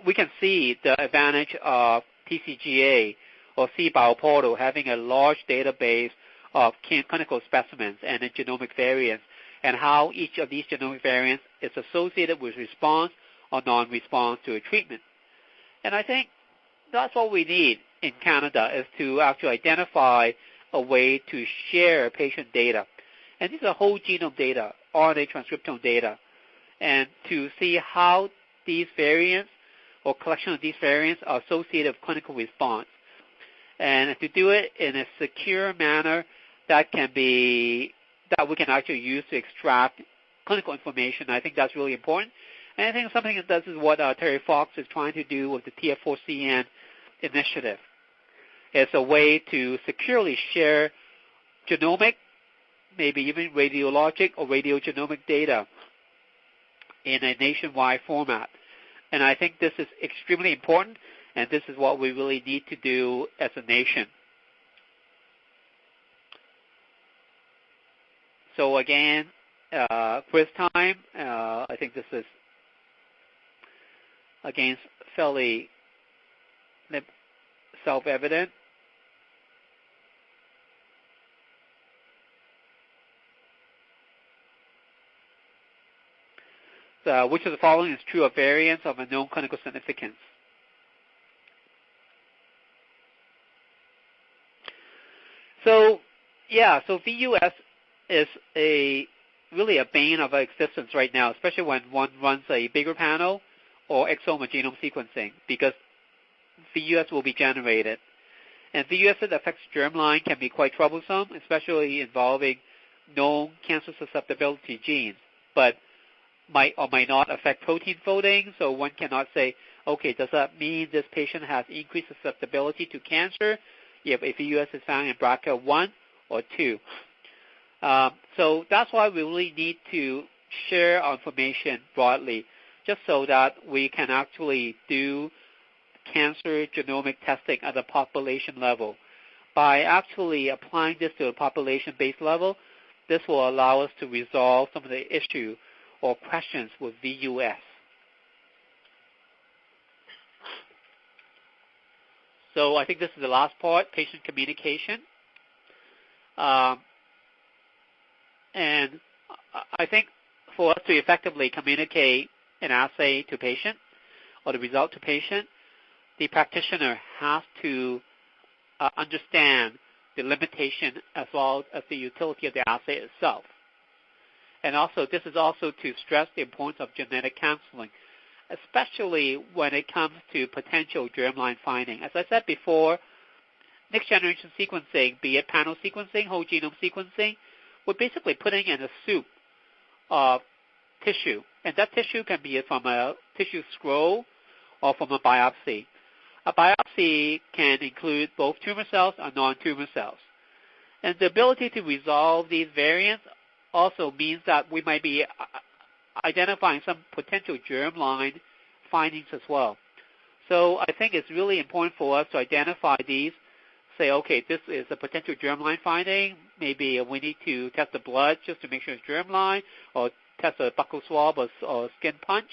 we can see the advantage of TCGA or cBioportal having a large database of clinical specimens and the genomic variants, and how each of these genomic variants is associated with response or non-response to a treatment. And I think that's what we need in Canada, is to actually identify a way to share patient data. And these are whole genome data, RNA transcriptome data, and to see how these variants or collection of these variants are associated with clinical response. And to do it in a secure manner that we can actually use to extract clinical information, I think that's really important. And I think something that this is what Terry Fox is trying to do with the TF4CN initiative. It's a way to securely share genomic, maybe even radiologic or radiogenomic data in a nationwide format. And I think this is extremely important, and this is what we really need to do as a nation. So again, quiz time. I think this is, again, fairly self-evident. Which of the following is true of variants of unknown clinical significance? So VUS is really a bane of existence right now, especially when one runs a bigger panel or exome or genome sequencing, because VUS will be generated. And VUS that affects germline can be quite troublesome, especially involving known cancer susceptibility genes, but might or might not affect protein folding, so one cannot say, okay, does that mean this patient has increased susceptibility to cancer if a VUS is found in BRCA 1 or 2? So that's why we really need to share our information broadly, just so that we can actually do cancer genomic testing at the population level. By actually applying this to a population-based level, this will allow us to resolve some of the issue or questions with VUS. So I think this is the last part, patient communication. And I think for us to effectively communicate an assay to patient or the result to patient, the practitioner has to understand the limitation as well as the utility of the assay itself. And also, this is also to stress the importance of genetic counseling, especially when it comes to potential germline finding. As I said before, next generation sequencing, be it panel sequencing, whole genome sequencing, we're basically putting in a soup of tissue. And that tissue can be from a tissue scroll or from a biopsy. A biopsy can include both tumor cells or non-tumor cells. And the ability to resolve these variants also means that we might be identifying some potential germline findings as well. So I think it's really important for us to identify these, say, okay, this is a potential germline finding. Maybe we need to test the blood just to make sure it's germline, or test a buccal swab or skin punch.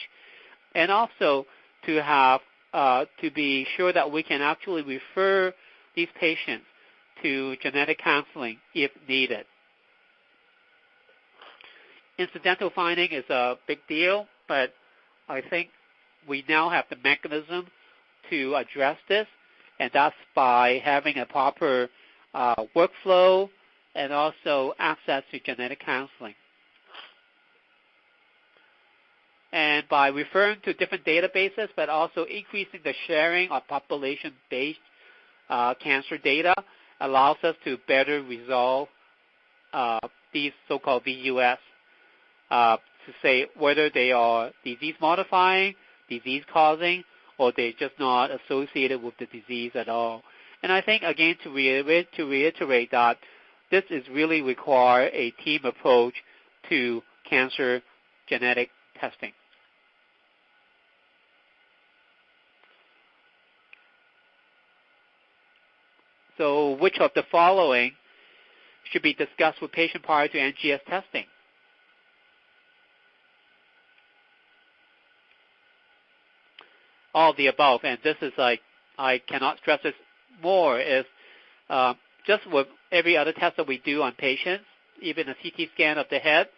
And also to have to be sure that we can actually refer these patients to genetic counseling if needed. Incidental finding is a big deal, but I think we now have the mechanism to address this, and that's by having a proper workflow and also access to genetic counseling. And by referring to different databases, but also increasing the sharing of population-based cancer data allows us to better resolve these so-called VUS, to say whether they are disease-modifying, disease-causing, or they're just not associated with the disease at all. And I think, again, to reiterate that this is really require a team approach to cancer genetic testing. So which of the following should be discussed with patient prior to NGS testing? All of the above, and this is like, I cannot stress this more, is just with every other test that we do on patients, even a CT scan of the head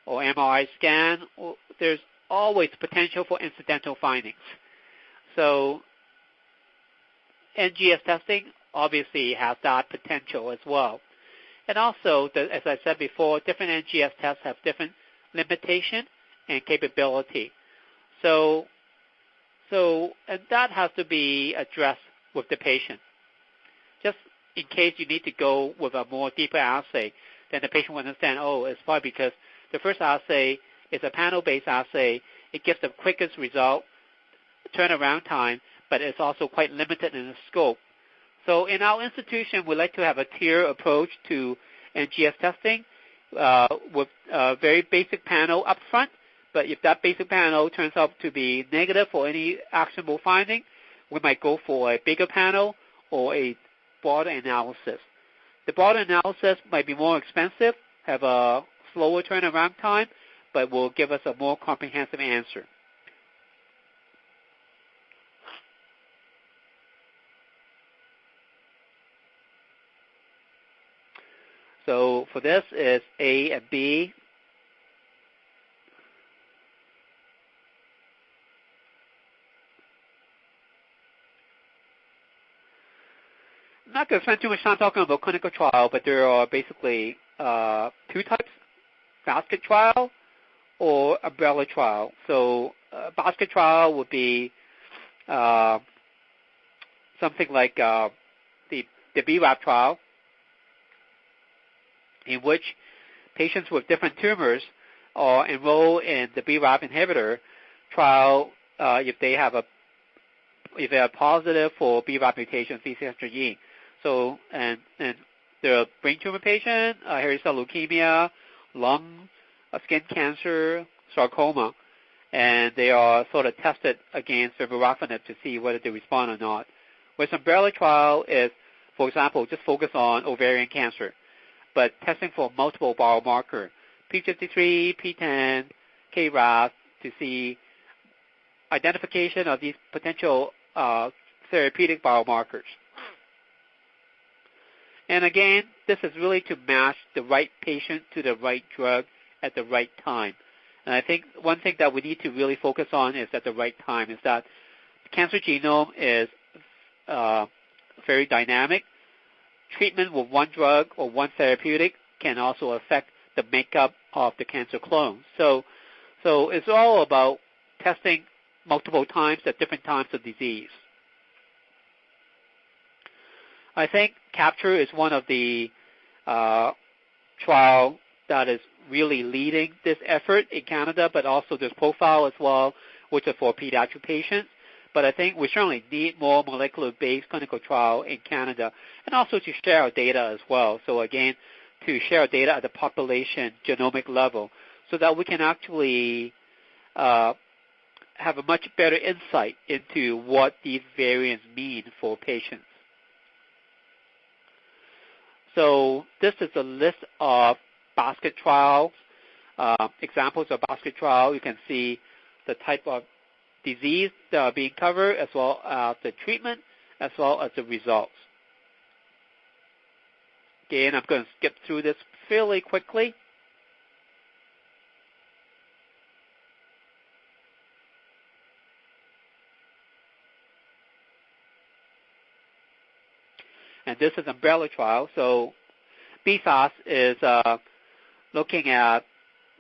or MRI scan, there's always potential for incidental findings. So NGS testing obviously has that potential as well. And also, as I said before, different NGS tests have different limitation and capability. So and that has to be addressed with the patient. Just in case you need to go with a more deeper assay, then the patient will understand, oh, it's probably because the first assay is a panel-based assay. It gives the quickest result, turnaround time, but it's also quite limited in the scope. So in our institution, we like to have a tier approach to NGS testing with a very basic panel up front. But if that basic panel turns out to be negative for any actionable finding, we might go for a bigger panel or a broader analysis. The broader analysis might be more expensive, have a slower turnaround time, but will give us a more comprehensive answer. So for this is A and B. I'm not going to spend too much time talking about clinical trial, but there are basically two types, basket trial or umbrella trial. So basket trial would be something like the BRAF trial, in which patients with different tumors are enrolled in the BRAF inhibitor trial if they are positive for BRAF mutation C600 gene. So and there are brain tumor patient, hairy cell leukemia, lung, skin cancer, sarcoma, and they are sort of tested against regorafenib to see whether they respond or not. Whereas umbrella trial is, for example, just focus on ovarian cancer, but testing for multiple biomarker, P53, P10, KRAS, to see identification of these potential therapeutic biomarkers. And again, this is really to match the right patient to the right drug at the right time. And I think one thing that we need to really focus on is at the right time is that the cancer genome is very dynamic. Treatment with one drug or one therapeutic can also affect the makeup of the cancer clone. So it's all about testing multiple times at different times of disease. I think CAPTURE is one of the trial that is really leading this effort in Canada, but also there's PROFILE as well, which is for pediatric patients. But I think we certainly need more molecular-based clinical trial in Canada, and also to share our data as well. So again, to share our data at the population genomic level so that we can actually have a much better insight into what these variants mean for patients. So this is a list of basket trials, examples of basket trial. You can see the type of disease that are being covered, as well as the treatment, as well as the results. Again, I'm going to skip through this fairly quickly. And this is umbrella trial. So BFAS is looking at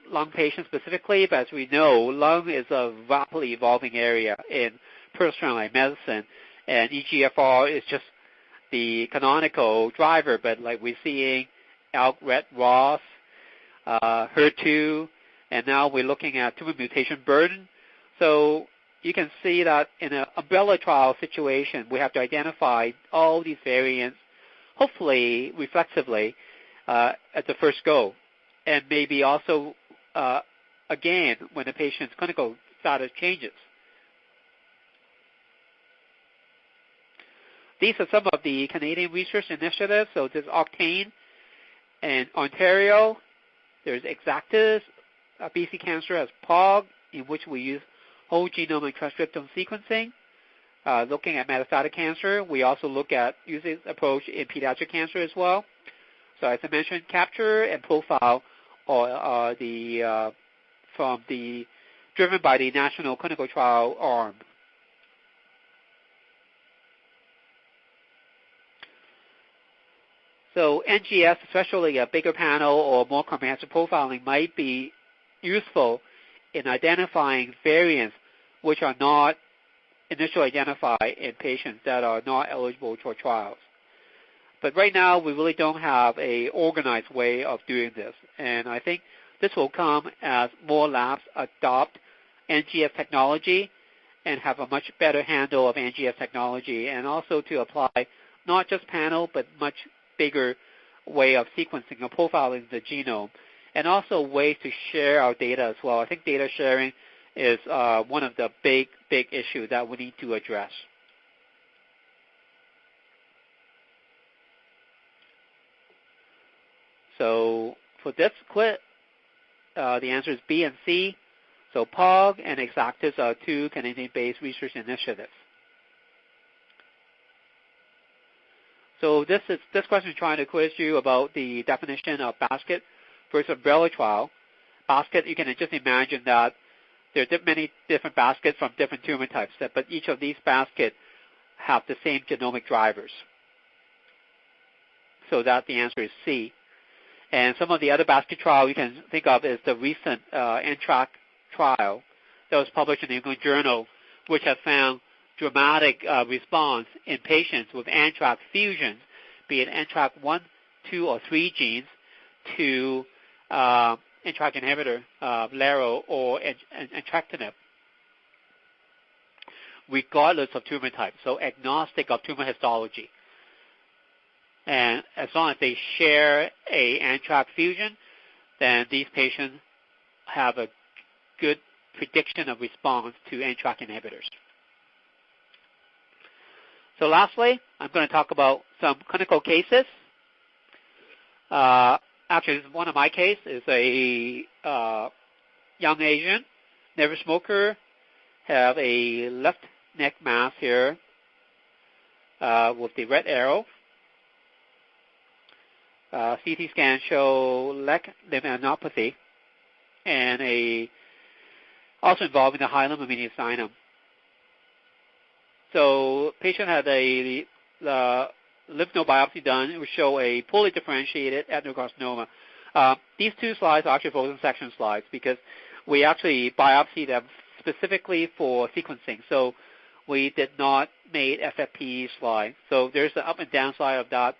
lung patients specifically, but as we know, lung is a rapidly evolving area in personalized medicine, and EGFR is just the canonical driver, but like we're seeing ALK, RET, ROS, HER2, and now we're looking at tumor mutation burden. So you can see that in an umbrella trial situation, we have to identify all these variants, hopefully reflexively, at the first go, and maybe also again when the patient's clinical status changes. These are some of the Canadian research initiatives. So there's Octane in Ontario. There's Exactus. BC Cancer has POG, in which we use whole genome and transcriptome sequencing. Looking at metastatic cancer, we also look at using this approach in pediatric cancer as well. So as I mentioned, CAPTURE and PROFILE are driven by the National Clinical Trial Arm. So NGS, especially a bigger panel or more comprehensive profiling, might be useful in identifying variants which are not initially identified in patients that are not eligible for trials. But right now, we really don't have an organized way of doing this. And I think this will come as more labs adopt NGS technology and have a much better handle of NGS technology, and also to apply not just panel, but much bigger way of sequencing or profiling the genome, and also ways to share our data as well. I think data sharing is one of the big issues that we need to address. So for this clip, the answer is B and C. So POG and Exactis are two Canadian-based research initiatives. So this question is trying to quiz you about the definition of basket versus umbrella trial. Basket, you can just imagine that there are many different baskets from different tumor types, but each of these baskets have the same genomic drivers. So that the answer is C. And some of the other basket trials you can think of is the recent NTRK trial that was published in the New England Journal, which has found dramatic response in patients with NTRK fusions, be it NTRK 1, 2, or 3 genes, to NTRK inhibitor, LARO, or entrectinib, regardless of tumor type, so agnostic of tumor histology. And as long as they share a NTRK fusion, then these patients have a good prediction of response to NTRK inhibitors. So lastly, I'm going to talk about some clinical cases. Actually, one of my cases is a young Asian, never smoker, have a left neck mass here with the red arrow. CT scan show leg lymphadenopathy and also involving the hilum mediastinum. So patient had a lymph node biopsy done. It would show a poorly differentiated adenocarcinoma. These two slides are actually frozen section slides because we actually biopsied them specifically for sequencing. So we did not make FFPE slide. So there's the up and down side of that.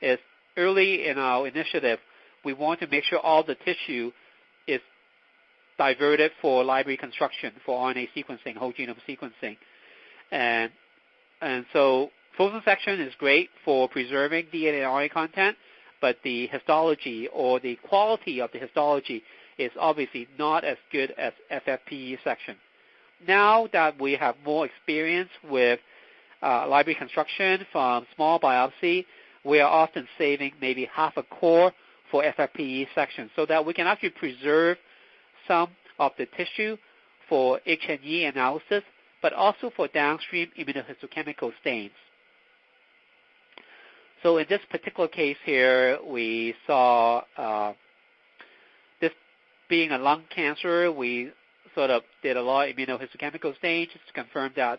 Is early in our initiative, we want to make sure all the tissue is diverted for library construction for RNA sequencing, whole genome sequencing. And so frozen section is great for preserving DNA and RNA content, but the histology or the quality of the histology is obviously not as good as FFPE section. Now that we have more experience with library construction from small biopsy, we are often saving maybe half a core for FFPE section so that we can actually preserve some of the tissue for H&E analysis, but also for downstream immunohistochemical stains. So in this particular case here, we saw this being a lung cancer. We sort of did a lot of immunohistochemical stains just to confirm that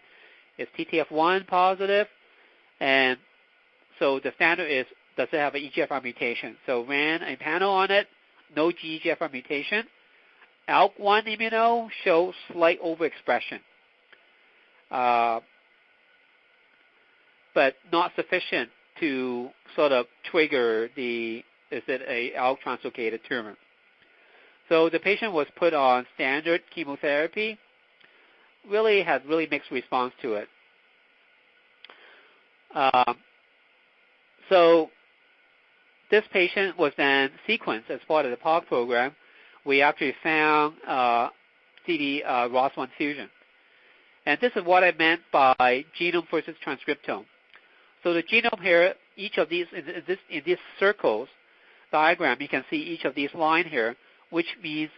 it's TTF1 positive. And so the standard is, does it have an EGFR mutation? So ran a panel on it, no EGFR mutation. ALK1 immuno shows slight overexpression, but not sufficient to sort of trigger is it a ALK translocated tumor. So the patient was put on standard chemotherapy, had really mixed response to it. So this patient was then sequenced as part of the POG program. We actually found ROS1 fusion. And this is what I meant by genome versus transcriptome. So the genome here, each of these, in these circles diagram, you can see each of these lines here, which means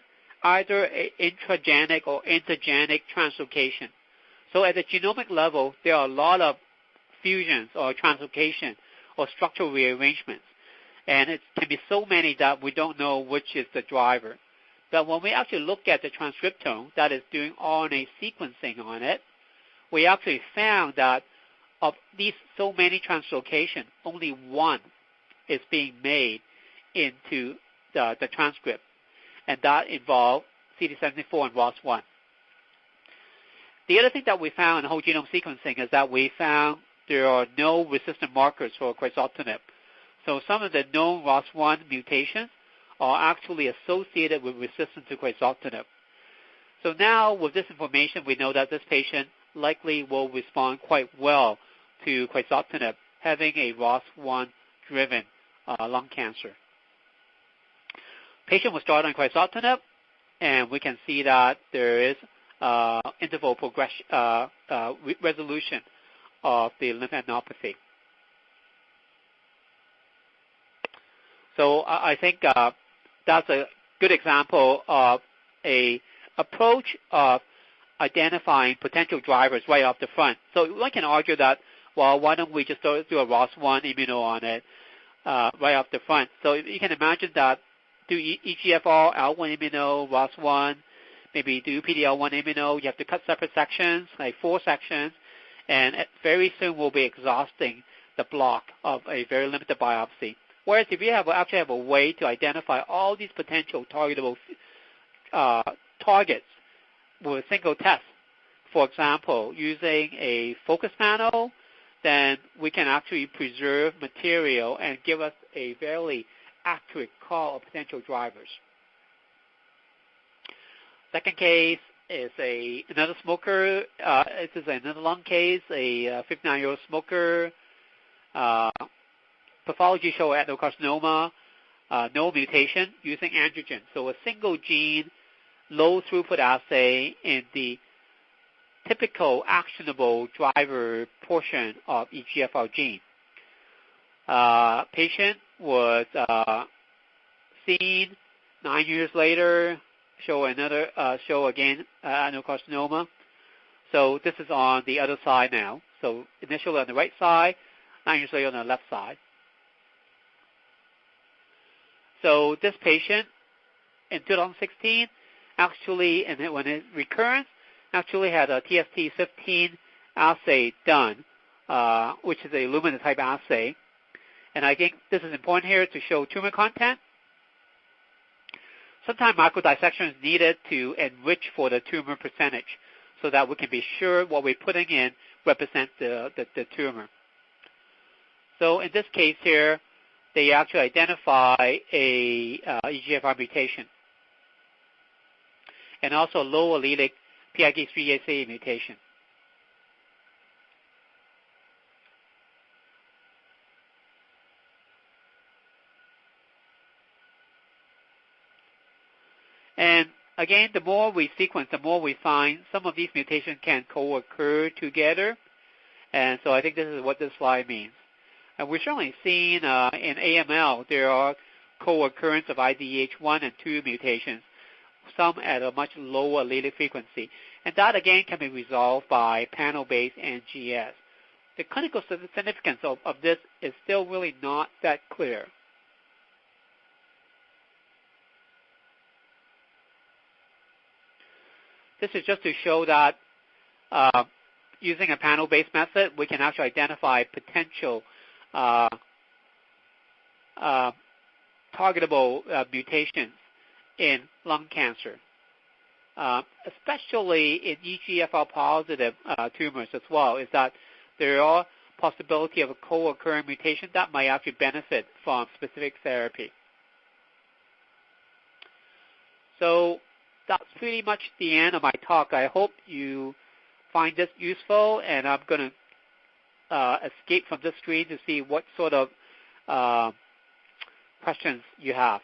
either an intragenic or intergenic translocation. So at the genomic level, there are a lot of fusions or translocation or structural rearrangements. And it can be so many that we don't know which is the driver. But when we actually look at the transcriptome that is doing RNA sequencing on it, we actually found that of these so many translocations, only one is being made into the transcript, and that involves CD74 and ROS1. The other thing that we found in whole genome sequencing is that we found there are no resistant markers for quizartinib. So some of the known ROS1 mutations are actually associated with resistance to quizartinib. So now with this information, we know that this patient likely will respond quite well to quizartinib, having a ROS1-driven lung cancer. Patient was started on quizartinib, and we can see that there is interval progression, resolution of the lymphadenopathy. So I think that's a good example of a approach of identifying potential drivers right off the front. So one can argue that, well, why don't we just do a ROS1 immuno on it right off the front? So you can imagine that do EGFR, L1 immuno, ROS1, maybe do PD-L1 immuno. You have to cut separate sections, like 4 sections, and very soon we'll be exhausting the block of a very limited biopsy. Whereas if you actually have a way to identify all these potential targetable targets with a single test, for example, using a focus panel, then we can actually preserve material and give us a fairly accurate call of potential drivers. Second case is another smoker. This is another lung case, a 59-year-old smoker. Pathology show adenocarcinoma, no mutation using androgen. So a single gene, low throughput assay in the typical actionable driver portion of EGFR gene. Patient was seen 9 years later, show again adenocarcinoma. So this is on the other side now. So initially on the right side, 9 years later on the left side. So this patient in 2016 actually, and when it recurrence, actually had a TST15 assay done, which is a Illumina type assay. And I think this is important here to show tumor content. Sometimes microdissection is needed to enrich for the tumor percentage so that we can be sure what we're putting in represents the tumor. So in this case here, they actually identify a EGFR mutation and also low allelic PIK3CA mutation. And again, the more we sequence, the more we find some of these mutations can co-occur together. And so I think this is what this slide means. And we're certainly seeing in AML, there are co-occurrence of IDH1 and 2 mutations, some at a much lower allelic frequency. And that, again, can be resolved by panel-based NGS. The clinical significance of this is still really not that clear. This is just to show that using a panel-based method, we can actually identify potential targetable mutations in lung cancer, especially in EGFR-positive tumors as well, is that there are possibility of a co-occurring mutation that might actually benefit from specific therapy. So that's pretty much the end of my talk. I hope you find this useful, and I'm going to escape from this screen to see what sort of questions you have.